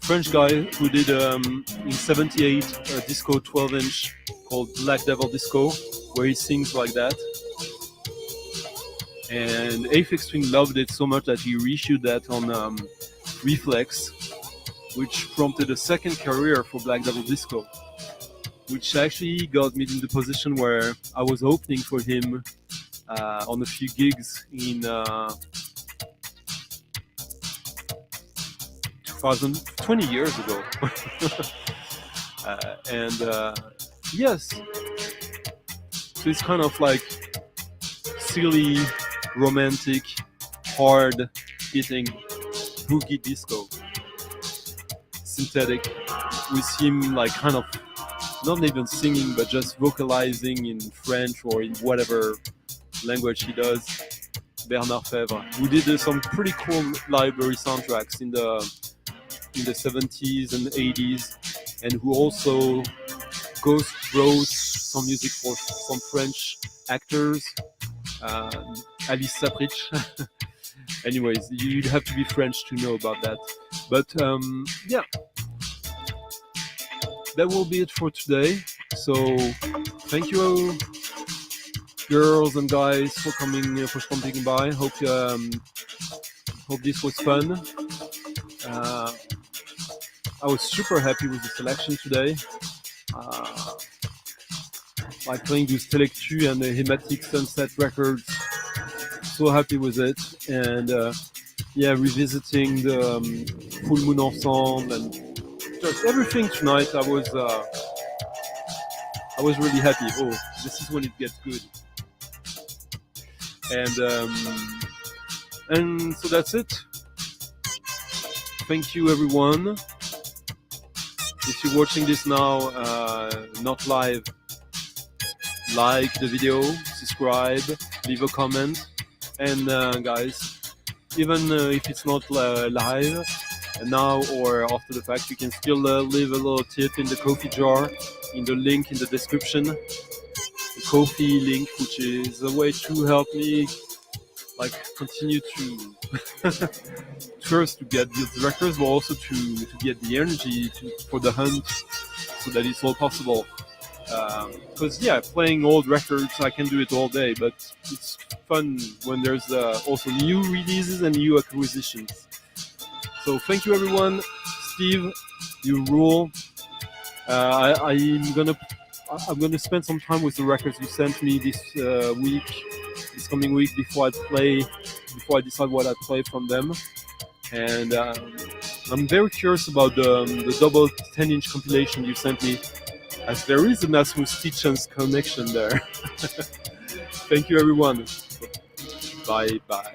French guy who did in '78 a disco 12-inch called Black Devil Disco, where he sings like that. And Aphex Twin loved it so much that he reissued that on Reflex, which prompted a second career for Black Devil Disco, which actually got me in the position where I was opening for him on a few gigs in 20 years ago. Yes, so it's kind of like silly, romantic, hard hitting boogie disco, synthetic, with him like kind of not even singing but just vocalizing in French or in whatever language he does. Bernard Fèvre, who did some pretty cool library soundtracks in the 70s and 80s, and who also ghost wrote some music for some French actors. Alice Sapritch. Anyways, you'd have to be French to know about that. But yeah, that will be it for today. So thank you, girls and guys, for stopping by. Hope this was fun. I was super happy with the selection today. Like playing those Telectu and the Hematic Sunset records. So happy with it. And yeah, revisiting the Full Moon Ensemble and just everything tonight. I was really happy. Oh, this is when it gets good. And so that's it. Thank you, everyone. If you're watching this now, not live, like the video, subscribe, leave a comment, and guys, even if it's not live now or after the fact, you can still leave a little tip in the Ko-fi jar, in the link in the description, the Ko-fi link, which is a way to help me like continue to first to get these records, but also to get the energy for the hunt, so that it's all possible. Because yeah, playing old records, I can do it all day, but it's fun when there's also new releases and new acquisitions. So thank you, everyone. Steve, you rule. I'm gonna spend some time with the records you sent me this coming week before I decide what I play from them. And I'm very curious about the double 10-inch compilation you sent me, as there is an Asmus Tietchens connection there. Thank you, everyone. Bye bye.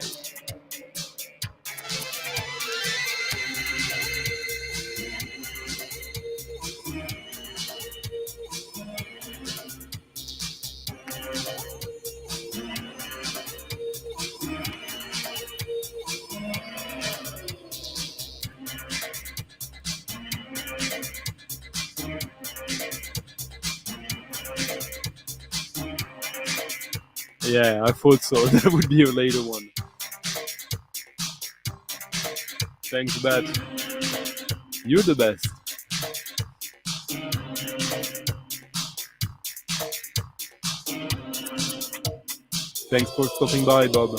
Yeah, I thought so. That would be a later one. Thanks, Bat. You're the best. Thanks for stopping by, Bob.